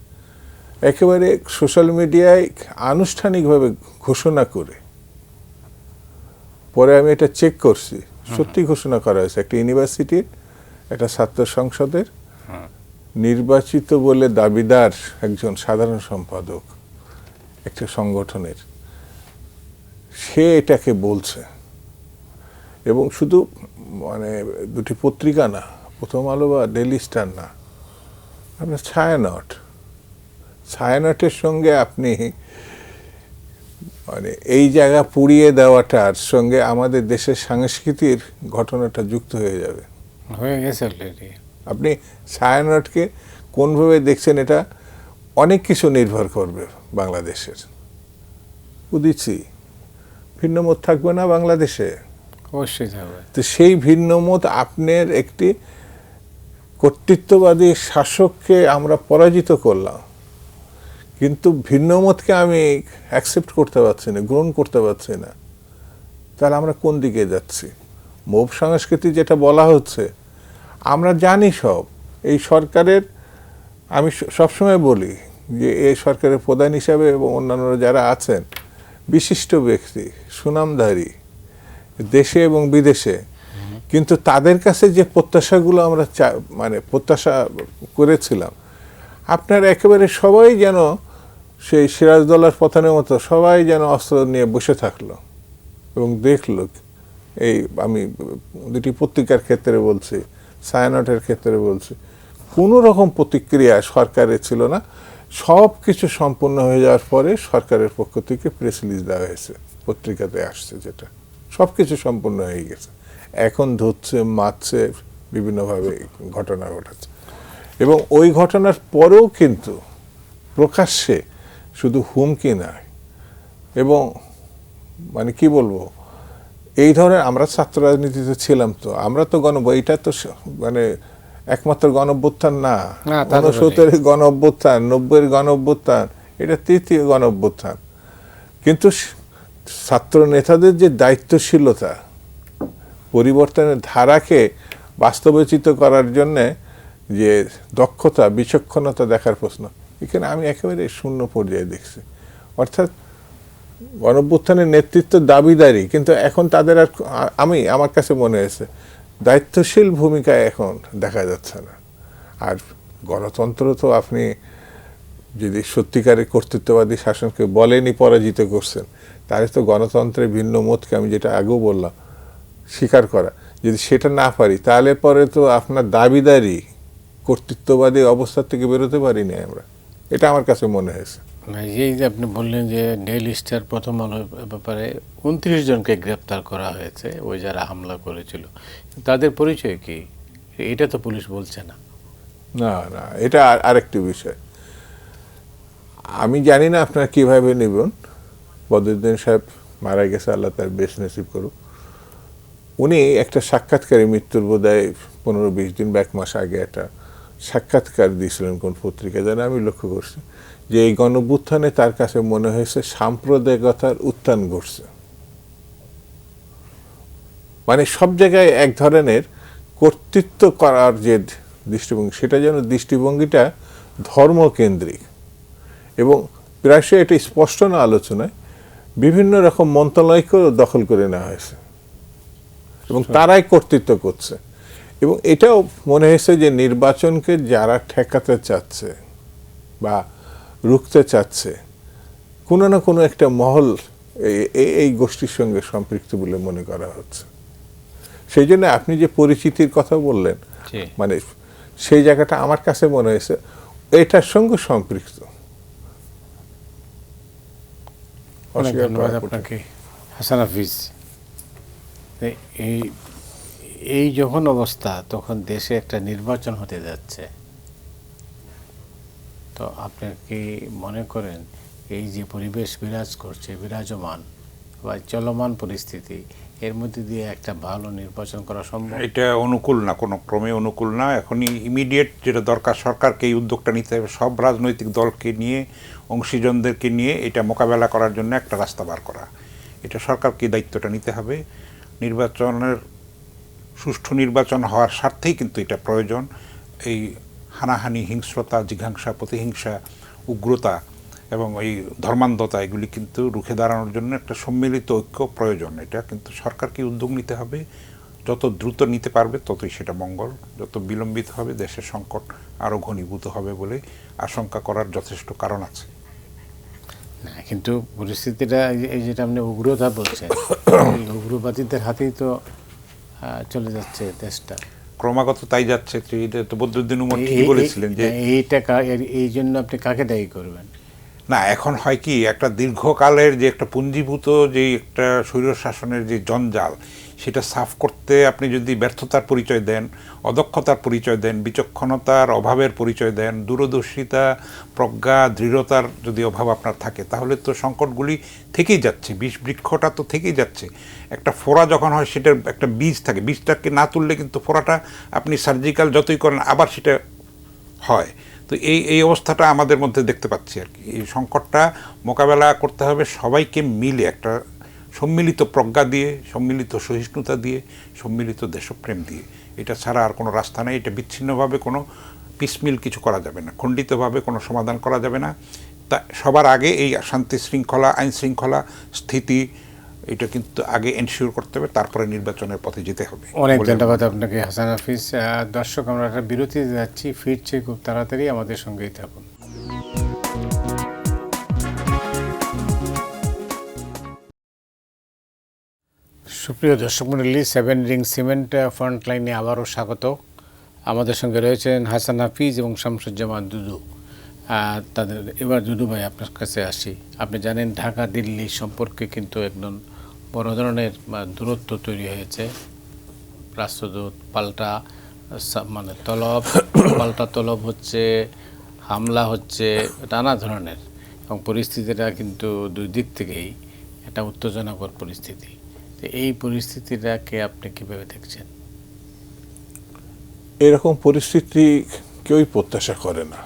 একেবারে সোশ্যাল মিডিয়ায় আনুষ্ঠানিকভাবে ঘোষণা করে, পরে আমি এটা চেক করছি, সত্যি ঘোষণা করা হয়েছে একটা ইউনিভার্সিটির একটা ছাত্র সংসদের নির্বাচিত বলে দাবিদার একজন সাধারণ সম্পাদক একটা সংগঠনের, সে এটাকে বলছে। এবং শুধু 2টি পত্রিকা না, প্রথম আলো বা ডেইলি স্টার না, আপনার ছায়ানটের সঙ্গে আপনি এই জায়গা পুড়িয়ে দেওয়াটার সঙ্গে আমাদের দেশের সংস্কৃতির ঘটনাটা যুক্ত হয়ে যাবে, হয়ে গেছে অলরেডি। আপনি ছায়ানটকে কোনভাবে দেখছেন, এটা অনেক কিছু নির্ভর করবে বাংলাদেশের। বুঝছি ভিন্নমত থাকবে না বাংলাদেশে, অবশ্যই থাকবে। তো সেই ভিন্নমত আপনার একটি কর্তৃত্ববাদী শাসককে আমরা পরাজিত করলাম, কিন্তু ভিন্নমতকে আমি অ্যাকসেপ্ট করতে পারছি না, গ্রহণ করতে পারছি না। তাহলে আমরা কোন দিকে যাচ্ছি? মব সংস্কৃতি যেটা বলা হচ্ছে, আমরা জানি সব। এই সরকারের, আমি সবসময় বলি যে এই সরকারের প্রধান হিসাবে এবং অন্যান্যরা যারা আছেন বিশিষ্ট ব্যক্তি, সুনামধারী দেশে এবং বিদেশে, কিন্তু তাদের কাছে যে প্রত্যাশাগুলো আমরা প্রত্যাশা করেছিলাম, আপনার একেবারে সবাই যেন সেই সিরাজদৌল্লার পতনের মতো সবাই যেন অস্ত্র নিয়ে বসে থাকলো এবং দেখলো। এই আমি 2টি পত্রিকার ক্ষেত্রে বলছি, ছায়ানটের ক্ষেত্রে বলছি, কোনো রকম প্রতিক্রিয়া সরকারের ছিল না। সব কিছু সম্পূর্ণ হয়ে যাওয়ার পরে সরকারের পক্ষ থেকে প্রেস রিলিজ দেওয়া হয়েছে, পত্রিকাতে আসছে, যেটা সব কিছু সম্পূর্ণ হয়ে গেছে। এখন ধরছে, মারছে, বিভিন্নভাবে ঘটনা ঘটাচ্ছে। এবং ওই ঘটনার পরেও কিন্তু প্রকাশ্যে শুধু হুমকি নয়, এবং মানে কি বলবো, এই ধরনের আমরা ছাত্র রাজনীতিতে ছিলাম, তো আমরা তো এটা তো মানে একমাত্র গণ অভ্যুত্থান না, না, তা তো 69-এর গণ অভ্যুত্থান, 90-এর গণ অভ্যুত্থান, এটা তৃতীয় গণ অভ্যুত্থান। কিন্তু ছাত্র নেতাদের যে দায়িত্বশীলতা, পরিবর্তনের ধারাকে বাস্তবোচিত করার জন্যে যে দক্ষতা, বিচক্ষণতা দেখার প্রশ্ন, এখানে আমি একেবারে শূন্য পর্যায়ে দেখছি। অর্থাৎ গণঅভ্যুত্থানের নেতৃত্ব দাবিদারি, কিন্তু এখন তাদের আর আমার কাছে মনে হয়েছে দায়িত্বশীল ভূমিকায় এখন দেখা যাচ্ছে না। আর গণতন্ত্র তো আপনি যদি সত্যিকারের কর্তৃত্ববাদী শাসনকে বলেনই পরাজিত করছেন, তাহলে তো গণতন্ত্রের ভিন্ন মতকে, আমি যেটা আগেও বললাম, স্বীকার করা, যদি সেটা না পারি তাহলে পরে তো আপনার দাবিদারি কর্তৃত্ববাদী অবস্থা থেকে বেরোতে পারিনি আমরা। এটা আমার কাছে মনে হয়েছে। এই যে আপনি বললেন যে ডেইলি স্টার প্রথম আলোর ব্যাপারে 29 জনকে গ্রেপ্তার করা হয়েছে, ওই যারা হামলা করেছিল, তাদের পরিচয় কি? এটা তো পুলিশ বলছে না। না না, এটা আরেকটি বিষয়। আমি জানি না আপনারা কিভাবে নেবেন। বদরুদ্দিন সাহেব মারা গেছে, আল্লাহ তার বেশ নসিব করুক। উনি একটা সাক্ষাৎকারে, মৃত্যুর বোধহয় 15-20 দিন বা 1 মাস আগে একটা সাক্ষাৎকার দিয়েছিলেন কোন পত্রিকায় যেন, আমি লক্ষ্য করছি যে এই গণঅভ্যুত্থানে তার কাছে মনে হয়েছে সাম্প্রদায়িকতার উত্থান ঘটছে। মানে সব জায়গায় এক ধরনের কর্তৃত্ব করার যে দৃষ্টিভঙ্গি, সেটা যেন দৃষ্টিভঙ্গিটা ধর্মকেন্দ্রিক, এবং প্রায়শই এটা স্পষ্ট না আলোচনায় বিভিন্ন রকম মন্ত্রণালয়কেও দখল করে নেওয়া হয়েছে এবং তারাই কর্তৃত্ব করছে। এবং এটাও মনে হয়েছে যে নির্বাচনকে যারা ঠেকাতে চাচ্ছে বা রুখতে চাচ্ছে, কোনো না কোনো একটা মহল এই গোষ্ঠীর সঙ্গে সম্পৃক্ত বলে মনে করা হচ্ছে। সেই জন্য আপনি যে পরিচিতির কথা বললেন, মানে সেই জায়গাটা আমার কাছে মনে হয়েছে এটার সঙ্গে সম্পৃক্ত। অনেক ধন্যবাদ আপনাকে হাসান হাফিজ। এই যখন অবস্থা, তখন দেশে একটা নির্বাচন হতে যাচ্ছে, তো আপনি কি মনে করেন এই যে পরিবেশ বিরাজ করছে, বিরাজমান বা চলমান পরিস্থিতি, এর মধ্যে দিয়ে একটা ভালো নির্বাচন করা সম্ভব? এটা অনুকূল না, কোনো ক্রমে অনুকূল না। এখনই ইমিডিয়েট যেটা দরকার, সরকারকে এই উদ্যোগটা নিতে হবে, সব রাজনৈতিক দলকে নিয়ে, অংশীজনদেরকে নিয়ে এটা মোকাবেলা করার জন্য একটা রাস্তা বার করা। এটা সরকারকে দায়িত্বটা নিতে হবে। নির্বাচনের সুষ্ঠু নির্বাচন হওয়ার স্বার্থেই কিন্তু এটা প্রয়োজন। এই হানাহানি, হিংস্রতা, জিঘাংসা, প্রতিহিংসা, উগ্রতা এবং এই ধর্মান্ধতা, এগুলি কিন্তু রুখে দাঁড়ানোর জন্য একটা সম্মিলিত ঐক্য প্রয়োজন। এটা কিন্তু সরকারকে উদ্যোগ নিতে হবে। যত দ্রুত নিতে পারবে ততই সেটা মঙ্গল। যত বিলম্বিত হবে দেশের সংকট আরও ঘনীভূত হবে বলে আশঙ্কা করার যথেষ্ট কারণ আছে। না, কিন্তু পরিস্থিতিটা এই যেটা আপনি উগ্রতা বলছেন, এই উগ্রবাদীদের হাতেই তো চলে যাচ্ছে দেশটা ক্রমাগত তাই যাচ্ছে। এটা তো বদরুদ্দিন উমর ঠিকই বলেছিলেন যে এইটা এই জন্য আপনি কাকে দায়ী করবেন? না, এখন হয় কি, একটা দীর্ঘকালের যে একটা পুঞ্জীভূত যে একটা স্বৈর শাসনের যে জঞ্জাল, সেটা সাফ করতে আপনি যদি ব্যর্থতার পরিচয় দেন, অদক্ষতার পরিচয় দেন, বিচক্ষণতার অভাবের পরিচয় দেন, দূরদর্শিতা, প্রজ্ঞা, দৃঢ়তার যদি অভাব আপনার থাকে, তাহলে তো সংকটগুলি থেকেই যাচ্ছে। বৃক্ষটা তো থেকেই যাচ্ছে। একটা ফোড়া যখন হয়, সেটার একটা বীজ থাকে, বীজটাকে না তুললে কিন্তু ফোড়াটা আপনি সার্জিক্যাল যতই করেন আবার সেটা হয়। তো এই অবস্থাটা আমাদের মধ্যে দেখতে পাচ্ছি আর কি। এই সংকটটা মোকাবেলা করতে হবে সবাইকে মিলে, একটা সম্মিলিত প্রজ্ঞা দিয়ে, সম্মিলিত সহিষ্ণুতা দিয়ে, সম্মিলিত দেশপ্রেম দিয়ে। এটা ছাড়া আর কোনো রাস্তা নেই। এটা বিচ্ছিন্নভাবে কোনো পিসমিল কিছু করা যাবে না, খণ্ডিতভাবে কোনো সমাধান করা যাবে না। তা সবার আগে এই শান্তি শৃঙ্খলা, আইন শৃঙ্খলা, স্থিতি, এটা কিন্তু আগে এনশিওর করতে হবে, তারপরে নির্বাচনের পথে যেতে হবে। অনেক ধন্যবাদ আপনাকে হাসান হাফিজ। দর্শক, আমরা একটা বিরতিতে যাচ্ছি, ফিরছি খুব তাড়াতাড়ি, আমাদের সঙ্গেই থাকুন। সুপ্রিয় দর্শক মণ্ডলী, 7 রিং সিমেন্ট ফ্রন্টলাইনে আবারও স্বাগত। আমাদের সঙ্গে রয়েছেন হাসান হাফিজ এবং শামসুজ্জামান দুদু। তাদের এবার দুদু ভাই, আপনার কাছে আসি। আপনি জানেন ঢাকা দিল্লি সম্পর্কে কিন্তু একদম বড় ধরনের দূরত্ব তৈরি হয়েছে। রাষ্ট্রদূত পাল্টা তলব, পাল্টা তলব হচ্ছে, হামলা হচ্ছে, নানা ধরনের। এবং পরিস্থিতিটা কিন্তু দুই দিক থেকেই একটা উত্তেজনাকর পরিস্থিতি। তো এই পরিস্থিতিটাকে আপনি কীভাবে দেখছেন? এরকম পরিস্থিতি কেউই প্রত্যাশা করে না।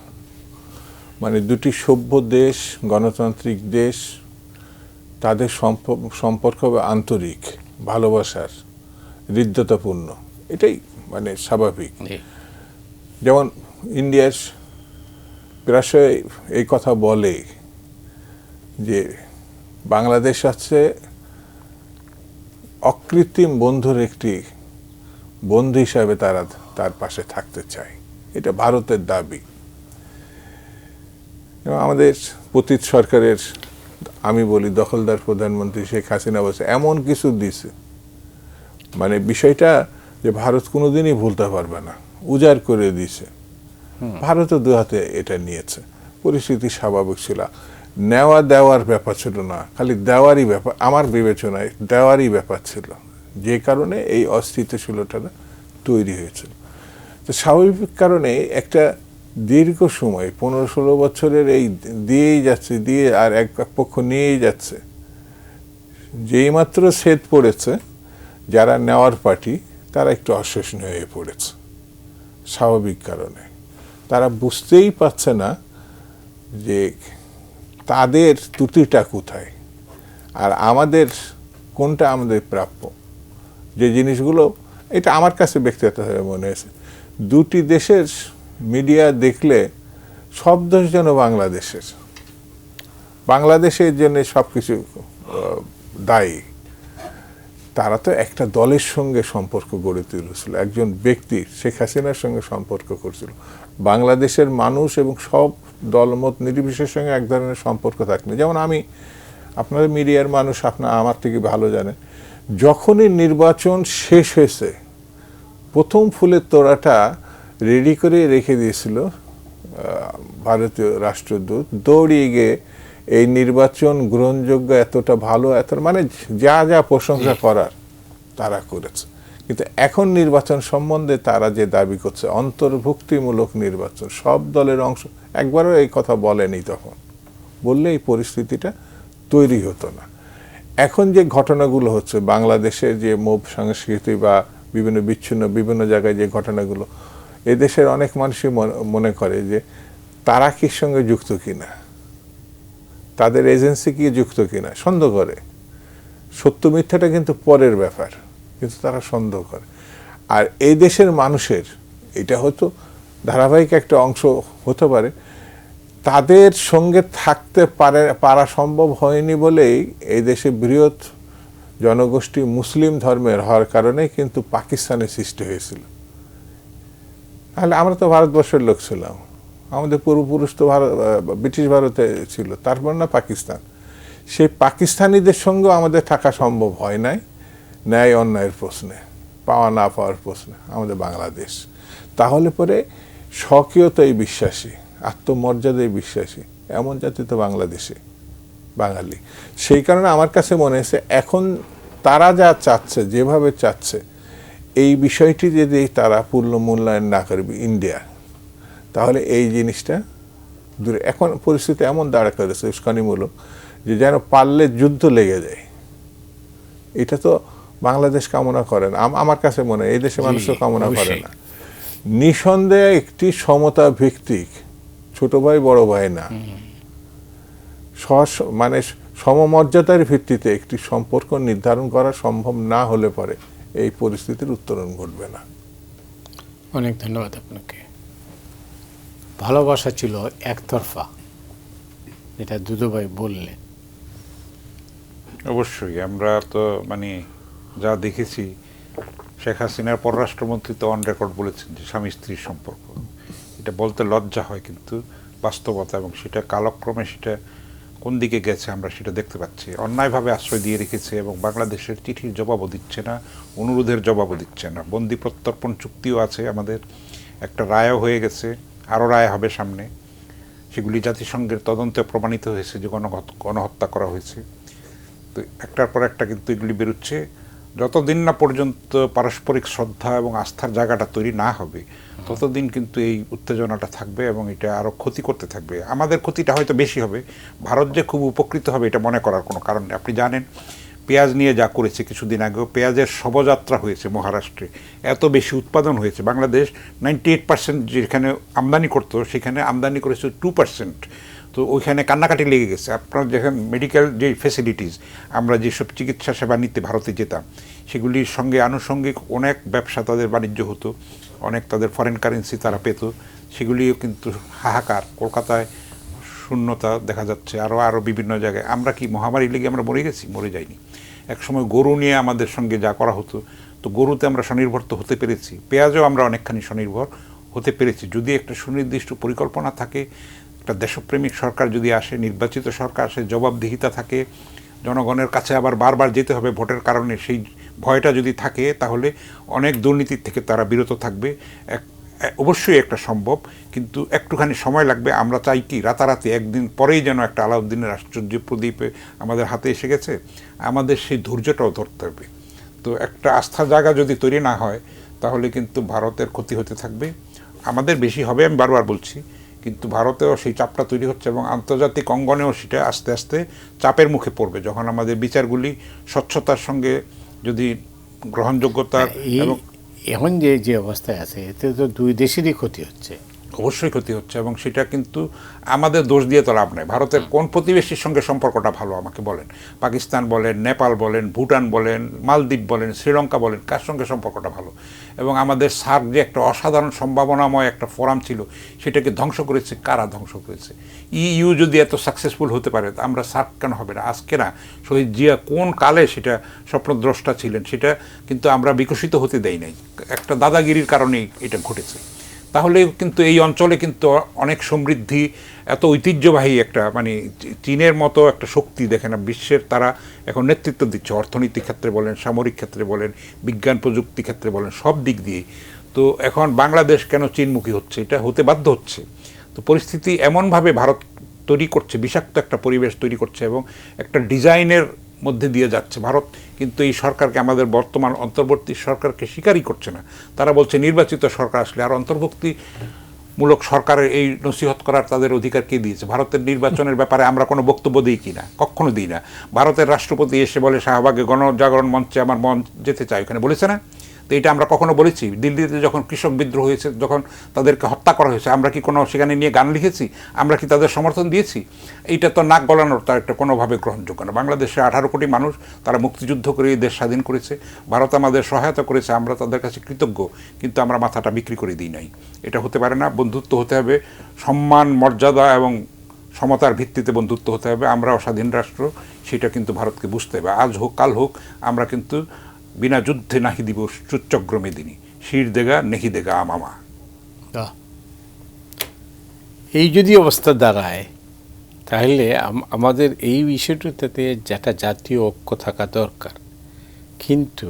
মানে দুটি সভ্য দেশ, গণতান্ত্রিক দেশ, তাদের সম্পর্ক হবে আন্তরিক, ভালোবাসার, হৃদ্যতাপূর্ণ, এটাই মানে স্বাভাবিক। যেমন ইন্ডিয়ার প্রায়শই এই কথা বলে যে বাংলাদেশ আছে অকৃত্রিম বন্ধুর একটি বন্ধু হিসাবে তারা তার পাশে থাকতে চায়, এটা ভারতের দাবি। এবং আমাদের পতিত সরকারের, আমি বলি দখলদার প্রধানমন্ত্রী শেখ হাসিনা বলছে এমন কিছু দিছে, মানে বিষয়টা যে ভারত কোনোদিনই ভুলতে পারবে না, উজাড় করে দিয়েছে। ভারতও দু হাতে এটা নিয়েছে। পরিস্থিতি স্বাভাবিক ছিল, নেওয়া দেওয়ার ব্যাপার ছিল না, খালি দেওয়ারই ব্যাপার, আমার বিবেচনায় দেওয়ারই ব্যাপার ছিল, যে কারণে এই অস্থিতিশীলতা তৈরি হয়েছিল। তো স্বাভাবিক কারণে একটা দীর্ঘ সময় 15-16 বছরের এই দিয়েই যাচ্ছে, দিয়ে আর এক পক্ষ নিয়েই যাচ্ছে। যেই মাত্র ছেদ পড়েছে, যারা নেওয়ার পার্টি তারা একটু অসহনীয় হয়ে পড়েছে স্বাভাবিক কারণে। তারা বুঝতেই পারছে না যে তাদের ত্রুটিটা কোথায় আর আমাদের কোনটা আমাদের প্রাপ্য। যে জিনিসগুলো, এটা আমার কাছে ব্যক্তিগতভাবে মনে হয়েছে, দুটি দেশের মিডিয়া দেখলে সব দোষ যেন বাংলাদেশের, বাংলাদেশের জন্য সব কিছু দায়ী। তারা তো একটা দলের সঙ্গে সম্পর্ক গড়ে তুলেছিল, একজন ব্যক্তি শেখ হাসিনার সঙ্গে সম্পর্ক করছিল। বাংলাদেশের মানুষ এবং সব দলমত নির্বিশেষের সঙ্গে এক ধরনের সম্পর্ক থাকবে। যেমন আমি, আপনাদের মিডিয়ার মানুষ আপনার আমার থেকে ভালো জানেন, যখনই নির্বাচন শেষ হয়েছে প্রথম ফুলের তোড়াটা রেডি করে রেখে দিয়েছিল ভারতীয় রাষ্ট্রদূত, দৌড়িয়ে গিয়ে এই নির্বাচন গ্রহণযোগ্য, এতটা ভালো, এত মানে যা যা প্রশংসা করার তারা করেছে। কিন্তু এখন নির্বাচন সম্বন্ধে তারা যে দাবি করছে অন্তর্ভুক্তিমূলক নির্বাচন, সব দলের অংশ, একবারও এই কথা বলেনি। তখন বললে এই পরিস্থিতিটা তৈরি হতো না। এখন যে ঘটনাগুলো হচ্ছে বাংলাদেশের, যে মোব সংস্কৃতি বা বিভিন্ন বিচ্ছিন্ন বিভিন্ন জায়গায় যে ঘটনাগুলো, এদেশের অনেক মানুষই মনে করে যে তারা কি সঙ্গে যুক্ত কিনা, তাদের এজেন্সি কি যুক্ত কিনা, সন্দেহ করে। সত্য মিথ্যাটা কিন্তু পরের ব্যাপার, কিন্তু তারা সন্দেহ করে। আর এই দেশের মানুষের এটা হয়তো ধারাবাহিক একটা অংশ হতে পারে, তাদের সঙ্গে থাকতে পারা সম্ভব হয়নি বলেই এই দেশে বৃহৎ জনগোষ্ঠী মুসলিম ধর্মের হওয়ার কারণে কিন্তু পাকিস্তানের সৃষ্টি হয়েছিল। তাহলে আমরা তো ভারতবর্ষের লোক ছিলাম, আমাদের পূর্বপুরুষ তো ব্রিটিশ ভারতে ছিল, তারপর না পাকিস্তান। সেই পাকিস্তানিদের সঙ্গেও আমাদের থাকা সম্ভব হয় নাই ন্যায় অন্যায়ের প্রশ্নে, পাওয়া না পাওয়ার প্রশ্নে, আমাদের বাংলাদেশ। তাহলে পরে স্বকীয়তায় বিশ্বাসী, আত্মমর্যাদায় বিশ্বাসী এমন জাতি তো বাংলাদেশে বাঙালি। সেই কারণে আমার কাছে মনে হয়েছে এখন তারা যা চাচ্ছে, যেভাবে চাচ্ছে, এই বিষয়টি যদি তারা পূর্ণ মূল্যায়ন না করবে ইন্ডিয়া, তাহলে এই জিনিসটা দূরে। এখন পরিস্থিতি এমন দাঁড়া করেছে উস্কানিমূলক যে যেন পারলে যুদ্ধ লেগে যায়। এটা তো বাংলাদেশ কামনা করে না, আমার কাছে মনে হয় এই দেশের মানুষও কামনা করে না। নিঃসন্দেহে একটি সমতা ভিত্তিক, ছোট ভাই বড় ভাই না, মানে সমমর্যাদার ভিত্তিতে একটি সম্পর্ক নির্ধারণ করা সম্ভব না হলে পরে এই পরিস্থিতির উত্তরণ ঘটবে না। অনেক ধন্যবাদ আপনাকে। ভালোবাসা ছিল একতরফা, যেটা দুদুভাই বললেন। অবশ্যই আমরা তো মানে যা দেখেছি, শেখ হাসিনার পররাষ্ট্রমন্ত্রী তো অন রেকর্ড বলেছেন যে স্বামী স্ত্রীর সম্পর্ক। এটা বলতে লজ্জা হয়, কিন্তু বাস্তবতা, এবং সেটা কালক্রমে সেটা কোন দিকে গেছে আমরা সেটা দেখতে পাচ্ছি। অন্যায়ভাবে আশ্রয় দিয়ে রেখেছে এবং বাংলাদেশের চিঠির জবাবও দিচ্ছে না, অনুরোধের জবাবও দিচ্ছে না। বন্দি প্রত্যর্পণ চুক্তিও আছে আমাদের, একটা রায়ও হয়ে গেছে, আরও রায় হবে সামনে। সেগুলি জাতিসংঘের তদন্তে প্রমাণিত হয়েছে যে গণহত্যা করা হয়েছে। তো একটার পর একটা কিন্তু এগুলি বেরোচ্ছে। যতদিন না পর্যন্ত পারস্পরিক শ্রদ্ধা এবং আস্থার জায়গাটা তৈরি না হবে ততদিন কিন্তু এই উত্তেজনাটা থাকবে এবং এটা আরও ক্ষতি করতে থাকবে। আমাদের ক্ষতিটা হয়তো বেশি হবে, ভারত যে খুব উপকৃত হবে এটা মনে করার কোনো কারণ নেই। আপনি জানেন পেঁয়াজ নিয়ে যা করেছে কিছুদিন আগেও, পেঁয়াজের শবযাত্রা হয়েছে মহারাষ্ট্রে, এত বেশি উৎপাদন হয়েছে। বাংলাদেশ 98% যেখানে আমদানি করতো সেখানে আমদানি করেছে 2%। তো ওইখানে কান্নাকাটি লেগে গেছে। আপনার যেখানে মেডিকেল যে ফেসিলিটিস, আমরা যেসব চিকিৎসা সেবা নিতে ভারতে যেতাম, সেগুলির সঙ্গে আনুষঙ্গিক অনেক ব্যবসা তাদের বাণিজ্য হতো, অনেক তাদের ফরেন কারেন্সি তারা পেত, সেগুলিও কিন্তু হাহাকার। কলকাতায় শূন্যতা দেখা যাচ্ছে, আরও বিভিন্ন জায়গায়। আমরা কি মহামারী লেগে আমরা মরে গেছি? মরে যাইনি। একসময় গরু নিয়ে আমাদের সঙ্গে যা করা হতো, তো গরুতে আমরা স্বনির্ভর তো হতে পেরেছি, পেঁয়াজও আমরা অনেকখানি স্বনির্ভর হতে পেরেছি। যদি একটা সুনির্দিষ্ট পরিকল্পনা থাকে, একটা দেশপ্রেমিক সরকার যদি আসে, নির্বাচিত সরকার আসে, জবাবদিহিতা থাকে, জনগণের কাছে আবার বারবার যেতে হবে ভোটের কারণে, সেই ভয়টা যদি থাকে তাহলে অনেক দুর্নীতির থেকে তারা বিরত থাকবে। অবশ্যই একটা সম্ভব, কিন্তু একটুখানি সময় লাগবে। আমরা চাই কি রাতারাতি একদিন পরেই যেন একটা আলাউদ্দিনের আশ্চর্য প্রদীপে আমাদের হাতে এসে গেছে, আমাদের সেই ধৈর্যটাও ধরতে হবে। তো একটা আস্থার জায়গা যদি তৈরি না হয় তাহলে কিন্তু ভারতের ক্ষতি হতে থাকবে। আমাদের বেশি হবে, আমি বারবার বলছি, কিন্তু ভারতেও সেই চাপটা তৈরি হচ্ছে এবং আন্তর্জাতিক অঙ্গনেও সেটা আস্তে আস্তে চাপের মুখে পড়বে। যখন আমাদের বিচারগুলি স্বচ্ছতার সঙ্গে যদি গ্রহণযোগ্যতার এবং এখন যে অবস্থায় আছে এতে তো দুই দেশেরই ক্ষতি হচ্ছে। অবশ্যই ক্ষতি হচ্ছে এবং সেটা কিন্তু আমাদের দোষ দিয়ে তো লাভ নেই। ভারতের কোন প্রতিবেশীর সঙ্গে সম্পর্কটা ভালো আমাকে বলেন? পাকিস্তান বলেন, নেপাল বলেন, ভুটান বলেন, মালদ্বীপ বলেন, শ্রীলঙ্কা বলেন, কার সঙ্গে সম্পর্কটা ভালো? এবং আমাদের সার্ক যে একটা অসাধারণ সম্ভাবনাময় একটা ফোরাম ছিল, সেটাকে ধ্বংস করেছে কারা? ধ্বংস করেছে ইইউ। যদি এত সাকসেসফুল হতে পারে আমরা সার্ক কেন হবে না? আজকে না, শহীদ জিয়া কোন কালে সেটা স্বপ্নদ্রষ্টা ছিলেন, সেটা কিন্তু আমরা বিকশিত হতে দেই নাই, একটা দাদাগিরির কারণেই এটা ঘটেছে। তাহলে কিন্তু এই অঞ্চলে কিন্তু অনেক সমৃদ্ধি, এত ঐতিহ্যবাহী একটা, মানে চীনের মতো একটা শক্তি দেখেন না বিশ্বের, তারা এখন নেতৃত্ব দিচ্ছে অর্থনীতি ক্ষেত্রে বলেন, সামরিক ক্ষেত্রে বলেন, বিজ্ঞান প্রযুক্তি ক্ষেত্রে বলেন, সব দিক দিয়েই। তো এখন বাংলাদেশ কেন চীনমুখী হচ্ছে? এটা হতে বাধ্য হচ্ছে। তো পরিস্থিতি এমনভাবে ভারত তৈরি করছে, বিষাক্ত একটা পরিবেশ তৈরি করছে এবং একটা ডিজাইনের মধ্যে দিয়ে যাচ্ছে ভারত। কিন্তু এই সরকারকে, আমাদের বর্তমান অন্তর্বর্তী সরকারকে স্বীকারই করছে না। তারা বলছে নির্বাচিত সরকার আসলে, আর অন্তর্ভুক্তিমূলক সরকারের এই নসিহত করার তাদের অধিকার কে দিয়েছে? ভারতের নির্বাচনের ব্যাপারে আমরা কোনো বক্তব্য দিই কি না? কখনো দিই না। ভারতের রাষ্ট্রপতি এসে বলে শাহবাগে গণজাগরণ মঞ্চে আমার মন যেতে চাই, ওখানে বলেছে না? তো এটা আমরা কখনো বলেছি? দিল্লিতে যখন কৃষক বিদ্রোহ হয়েছে, যখন তাদেরকে হত্যা করা হয়েছে, আমরা কি কোনো সেখানে নিয়ে গান লিখেছি? আমরা কি তাদের সমর্থন দিয়েছি? এইটা তো নাক গলানোর, তার একটা কোনোভাবে গ্রহণযোগ্য না। বাংলাদেশে 18 কোটি মানুষ, তারা মুক্তিযুদ্ধ করে এই দেশ স্বাধীন করেছে, ভারত আমাদের সহায়তা করেছে, আমরা তাদের কাছে কৃতজ্ঞ, কিন্তু আমরা মাথাটা বিক্রি করে দিই নাই। এটা হতে পারে না। বন্ধুত্ব হতে হবে, সম্মান, মর্যাদা এবং সমতার ভিত্তিতে বন্ধুত্ব হতে হবে। আমরাও স্বাধীন রাষ্ট্র, সেটা কিন্তু ভারতকে বুঝতে হবে। আজ হোক কাল হোক, আমরা কিন্তু বিনা যুদ্ধে নাহি দিবস চুচ্চগ্র মেদিনী, শির দেগা নেহি দেগা আমামা। এই যদি অবস্থা দাঁড়ায় তাহলে আমাদের এই বিষয়টাতে যেটা জাতীয় ঐক্য থাকা দরকার, কিন্তু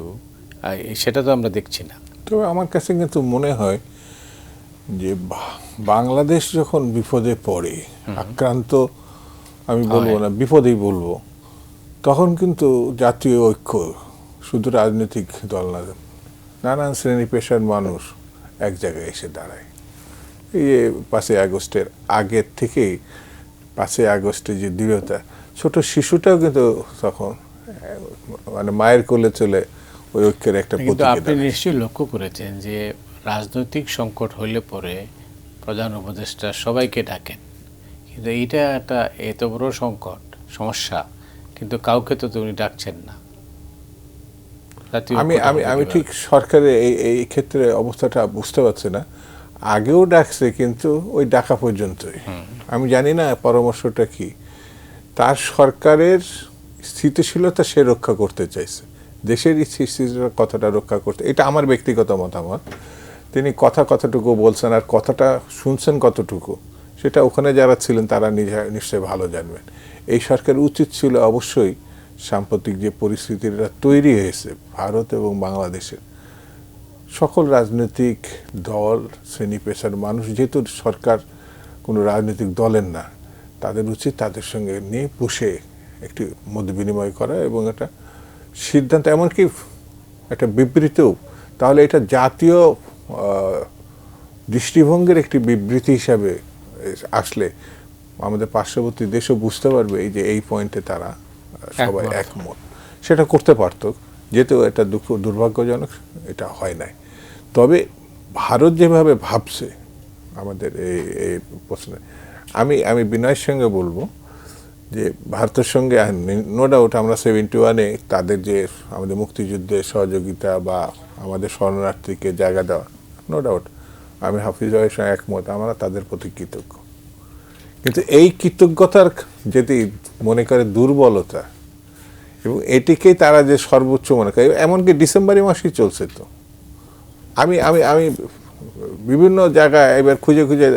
সেটা তো আমরা দেখছি না। তো আমার কাছে কিন্তু মনে হয় যে বাংলাদেশ যখন বিপদে পড়ে, আক্রান্ত আমি বলবো না, বিপদেই বলবো, তখন কিন্তু জাতীয় ঐক্য, শুধু রাজনৈতিক দল না, নানান শ্রেণী পেশার মানুষ এক জায়গায় এসে দাঁড়ায়। এই 5ই আগস্টের আগের থেকেই 5ই আগস্টের যে দৃঢ়তা, ছোট শিশুটাও কিন্তু তখন মানে মায়ের কোলে চলে ওই ঐক্যের একটা কিন্তু প্রতীক। আপনি নিশ্চয়ই লক্ষ্য করেছেন যে রাজনৈতিক সংকট হইলে পরে প্রধান উপদেষ্টা সবাইকে ডাকেন, কিন্তু এইটা একটা এত বড় সংকট সমস্যা, কিন্তু কাউকে তো উনি ডাকছেন না। আমি ঠিক সরকারের এই ক্ষেত্রে অবস্থাটা বুঝতে পারছি না। আগেও ডাকছে, কিন্তু ওই ডাকা পর্যন্তই। আমি জানি না পরামর্শটা কি। তার সরকারের স্থিতিশীলতা সে রক্ষা করতে চাইছে, দেশের স্থিতিশীলতার কথাটা রক্ষা করতে, এটা আমার ব্যক্তিগত মতামত। তিনি কতটুকু বলছেন আর কথাটা শুনছেন কতটুকু, সেটা ওখানে যারা ছিলেন তারা নিশ্চয়ই ভালো জানবেন। এই সরকারের উচিত ছিল অবশ্যই সাম্প্রতিক যে পরিস্থিতিটা তৈরি হয়েছে ভারত এবং বাংলাদেশের, সকল রাজনৈতিক দল, শ্রেণী পেশার মানুষ, যেহেতু সরকার কোনো রাজনৈতিক দলের না, তাদের উচিত তাদের সঙ্গে নিয়ে বসে একটি মত বিনিময় করা এবং একটা সিদ্ধান্ত, এমনকি একটা বিবৃতিও, তাহলে এটা জাতীয় দৃষ্টিভঙ্গির একটি বিবৃতি হিসাবে আসলে আমাদের পার্শ্ববর্তী দেশও বুঝতে পারবে এই যে এই পয়েন্টে তারা সবাই একমত। সেটা করতে পারত, যেহেতু এটা দুর্ভাগ্যজনক এটা হয় নাই। তবে ভারত যেভাবে ভাবছে আমাদের এই প্রশ্নে, আমি বিনয়ের সঙ্গে বলবো যে ভারতের সঙ্গে নো ডাউট আমরা 71-এ তাদের যে আমাদের মুক্তিযুদ্ধের সহযোগিতা বা আমাদের শরণার্থীকে জায়গা দেওয়া, নো ডাউট আমি হাফিজ ভাইয়ের সঙ্গে একমত, আমরা তাদের প্রতি কৃতজ্ঞ। কিন্তু এই কৃতজ্ঞতার যদি মনে করে দুর্বলতা এবং এটিকেই তারা যে সর্বোচ্চ মনে করে, এমনকি ডিসেম্বর মাসেই চলছে তো। আমি আমি আমি বিভিন্ন জায়গায় এবার খুঁজে খুঁজে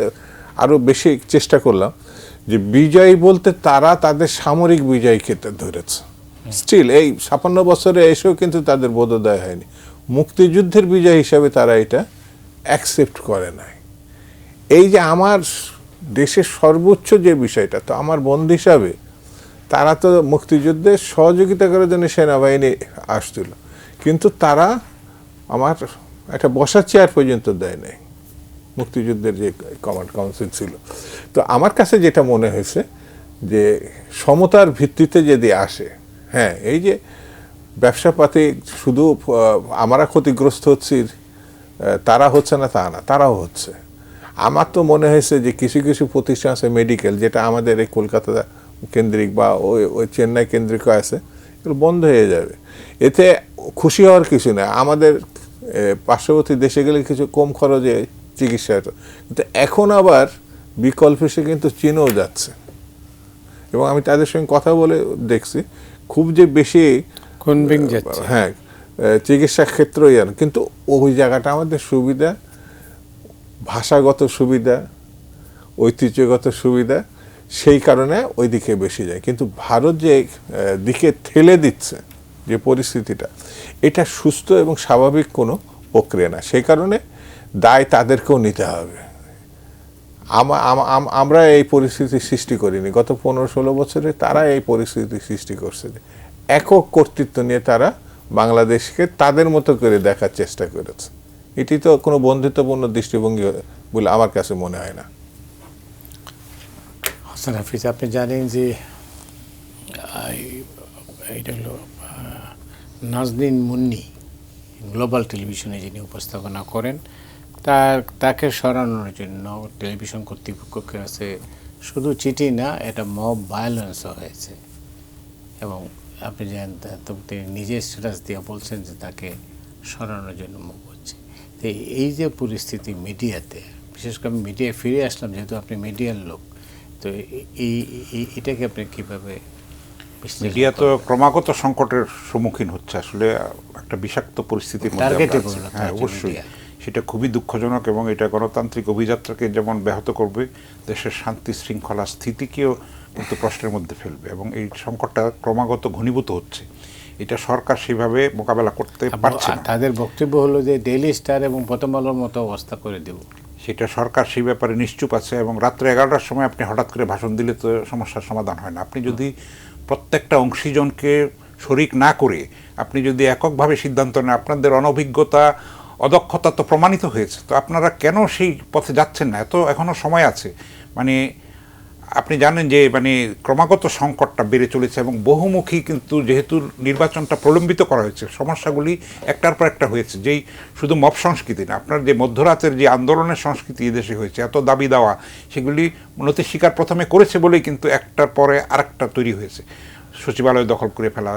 আরও বেশি চেষ্টা করলাম যে বিজয় বলতে তারা তাদের সামরিক বিজয়কে ধরেছে। স্টিল এই 56 বছরে এসেও কিন্তু তাদের বোধোদয় হয়নি, মুক্তিযুদ্ধের বিজয় হিসাবে তারা এটা অ্যাকসেপ্ট করে নাই। এই যে আমার দেশের সর্বোচ্চ যে বিষয়টা, তো আমার বন্ধু হিসাবে তারা তো মুক্তিযুদ্ধে সহযোগিতা করার জন্য সেনাবাহিনী আসছিল, কিন্তু তারা আমার একটা বসার চেয়ার পর্যন্ত দেয় নাই মুক্তিযুদ্ধের যে কমান্ড কাউন্সিল ছিল। তো আমার কাছে যেটা মনে হয়েছে যে সমতার ভিত্তিতে যদি আসে, হ্যাঁ এই যে ব্যবসাপাতি শুধু আমরা ক্ষতিগ্রস্ত হচ্ছি, তারা হচ্ছে না তা না, তারাও হচ্ছে। আমার তো মনে হয়েছে যে কিছু কিছু প্রতিষ্ঠান আছে মেডিকেল, যেটা আমাদের এই কলকাতা কেন্দ্রিক বা ওই চেন্নাই কেন্দ্রিক আছে, এগুলো বন্ধ হয়ে যাবে। এতে খুশি হওয়ার কিছু না, আমাদের পার্শ্ববর্তী দেশে গেলে কিছু কম খরচে চিকিৎসা হতো, কিন্তু এখন আবার বিকল্প হিসেবে কিন্তু চীনও যাচ্ছে। এবং আমি তাদের সঙ্গে কথা বলে দেখছি খুব যে বেশি যাচ্ছে, হ্যাঁ চিকিৎসা ক্ষেত্রই আর, কিন্তু ওই জায়গাটা আমাদের সুবিধা, ভাষাগত সুবিধা, ঐতিহ্যগত সুবিধা, সেই কারণে ওই দিকে বেশি যায়। কিন্তু ভারত যে দিকে ঠেলে দিচ্ছে যে পরিস্থিতিটা, এটা সুস্থ এবং স্বাভাবিক কোনো প্রক্রিয়া না। সেই কারণে দায় তাদেরকেও নিতে হবে। আমরা এই পরিস্থিতি সৃষ্টি করিনি, গত 15-16 বছরে তারা এই পরিস্থিতি সৃষ্টি করছে। একক কর্তৃত্ব নিয়ে তারা বাংলাদেশকে তাদের মতো করে দেখার চেষ্টা করেছে। এটি তো কোনো বন্ধুত্বপূর্ণ দৃষ্টিভঙ্গি বলে আমার কাছে মনে হয় না। হাসান হাফিজ, আপনি জানেন যে এটা হলো নাজনীন মুন্নি গ্লোবাল টেলিভিশনে যিনি উপস্থাপনা করেন, তাকে সরানোর জন্য টেলিভিশন কর্তৃপক্ষের কাছে শুধু চিঠি না, এটা মব ভায়োলেন্সও হয়েছে। এবং আপনি জানেন তিনি নিজে স্ট্যাটাস দিয়ে বলছেন যে তাকে সরানোর জন্য মুভ হচ্ছে। তো এই যে পরিস্থিতি মিডিয়াতে, বিশেষ করে আমি মিডিয়ায় ফিরে আসলাম যেহেতু আপনি মিডিয়ার লোক, তো এটাকে আপনি কীভাবে? মিডিয়া তো ক্রমাগত সংকটের সম্মুখীন হচ্ছে, আসলে একটা বিষাক্ত পরিস্থিতির মধ্যে আমরা আছি। হ্যাঁ অবশ্যই, সেটা খুবই দুঃখজনক এবং এটা গণতান্ত্রিক অভিযাত্রাকে যেমন ব্যাহত করবে, দেশের শান্তি শৃঙ্খলা স্থিতিকেও কিন্তু প্রশ্নের মধ্যে ফেলবে এবং এই সংকটটা ক্রমাগত ঘনীভূত হচ্ছে। এটা সরকার সেভাবে মোকাবেলা করতে পারছে না। তাদের বক্তব্য হলো যে ডেইলি স্টার এবং প্রথম আলোর মতো অবস্থা করে দেব, সেটা সরকার সেই ব্যাপারে নিশ্চুপ আছে। এবং রাত্রে 11টার সময় আপনি হঠাৎ করে ভাষণ দিলে তো সমস্যার সমাধান হয় না। আপনি যদি প্রত্যেকটা অংশীজনকে শরিক না করে আপনি যদি এককভাবে সিদ্ধান্ত নেন, আপনাদের অনভিজ্ঞতা অদক্ষতা তো প্রমাণিত হয়েছে, তো আপনারা কেন সেই পথে যাচ্ছেন না? এত এখনও সময় আছে। মানে আপনি জানেন যে মানে ক্রমাগত সংকটটা বেড়ে চলেছে এবং বহুমুখী, কিন্তু যেহেতু নির্বাচনটা প্রলম্বিত করা হয়েছে, সমস্যাগুলি একটার পর একটা হয়েছে। যেই শুধু মব সংস্কৃতি না, আপনার যে মধ্যরাতের যে আন্দোলনের সংস্কৃতি এদেশে হয়েছে, এত দাবি দেওয়া, সেগুলি মূলত স্বীকার প্রথমে করেছে বলেই কিন্তু একটার পরে আরেকটা তৈরি হয়েছে। সচিবালয় দখল করে ফেলা,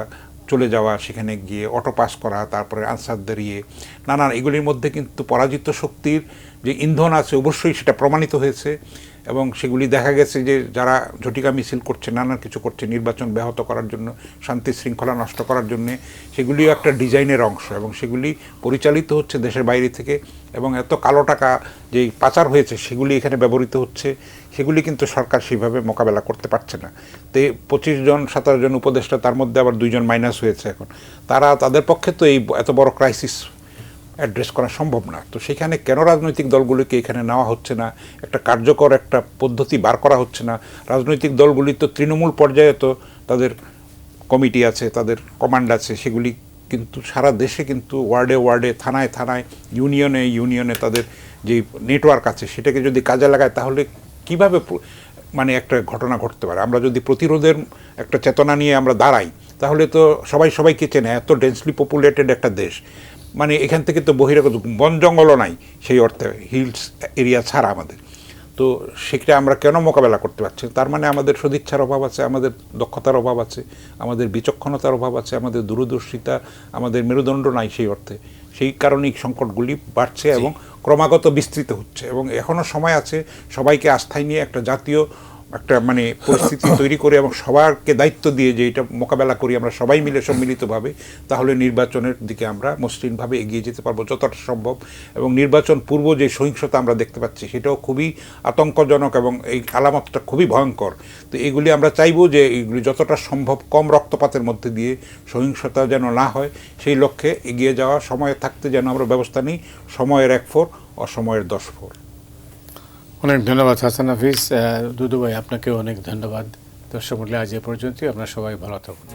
চলে যাওয়া, সেখানে গিয়ে অটো পাস করা, তারপরে আনসার দাঁড়িয়ে নানান, এগুলির মধ্যে কিন্তু পরাজিত শক্তির যে ইন্ধন আছে অবশ্যই সেটা প্রমাণিত হয়েছে। এবং সেগুলি দেখা গেছে যে যারা ঝটিকা মিছিল করছে, নানান কিছু করছে নির্বাচন ব্যাহত করার জন্য, শান্তি শৃঙ্খলা নষ্ট করার জন্যে, সেগুলিও একটা ডিজাইনের অংশ এবং সেগুলি পরিচালিত হচ্ছে দেশের বাইরে থেকে। এবং এত কালো টাকা যেই পাচার হয়েছে সেগুলি এখানে ব্যবহৃত হচ্ছে, সেগুলি কিন্তু সরকার সেভাবে মোকাবেলা করতে পারছে না। তো 25 জন 17 জন উপদেষ্টা, তার মধ্যে আবার 2 জন মাইনাস হয়েছে এখন, তাদের পক্ষে তো এই এত বড় ক্রাইসিস অ্যাড্রেস করা সম্ভব না। তো সেখানে কেন রাজনৈতিক দলগুলিকে এখানে নেওয়া হচ্ছে না, একটা কার্যকর একটা পদ্ধতি বার করা হচ্ছে না? রাজনৈতিক দলগুলি তো তৃণমূল পর্যায়ে তো তাদের কমিটি আছে, তাদের কমান্ড আছে, সেগুলি কিন্তু সারা দেশে কিন্তু ওয়ার্ডে ওয়ার্ডে, থানায় থানায়, ইউনিয়নে ইউনিয়নে তাদের যে নেটওয়ার্ক আছে সেটাকে যদি কাজে লাগায় তাহলে কিভাবে মানে একটা ঘটনা ঘটতে পারে। আমরা যদি প্রতিরোধের একটা চেতনা নিয়ে আমরা দাঁড়াই তাহলে তো সবাই সবাইকে চেনে, এত ডেন্সলি পপুলেটেড একটা দেশ, মানে এখান থেকে তো বহিরাগত বন জঙ্গলও নাই সেই অর্থে, হিলস এরিয়া ছাড়া আমাদের। তো সেটা আমরা কেন মোকাবেলা করতে পারছি? তার মানে আমাদের সদিচ্ছার অভাব আছে, আমাদের দক্ষতার অভাব আছে, আমাদের বিচক্ষণতার অভাব আছে, আমাদের দূরদর্শিতা, আমাদের মেরুদণ্ড নাই সেই অর্থে। সেই কারণেই সংকটগুলি বাড়ছে এবং ক্রমাগত বিস্তৃত হচ্ছে। এবং এখনও সময় আছে সবাইকে আস্থায় নিয়ে একটা জাতীয় একটা মানে পরিস্থিতি তৈরি করে এবং সবাইকে দায়িত্ব দিয়ে যে এটা মোকাবেলা করি আমরা সবাই মিলে সম্মিলিতভাবে, তাহলে নির্বাচনের দিকে আমরা মসৃণভাবে এগিয়ে যেতে পারবো যতটা সম্ভব। এবং নির্বাচন পূর্ব যে সহিংসতা আমরা দেখতে পাচ্ছি সেটাও খুবই আতঙ্কজনক এবং এই আলামতটা খুবই ভয়ঙ্কর। তো এগুলি আমরা চাইবো যে এইগুলি যতটা সম্ভব কম রক্তপাতের মধ্যে দিয়ে, সহিংসতা যেন না হয় সেই লক্ষ্যে এগিয়ে যাওয়া, সময় থাকতে যেন আমরা ব্যবস্থা নিই, সময়ের 1 অসময়ের 10 অনেক ধন্যবাদ হাসান হাফিজ। দুদু ভাই আপনাকেও অনেক ধন্যবাদ। দর্শক মণ্ডলী, আজ এ পর্যন্তই। আপনারা সবাই ভালো থাকুন।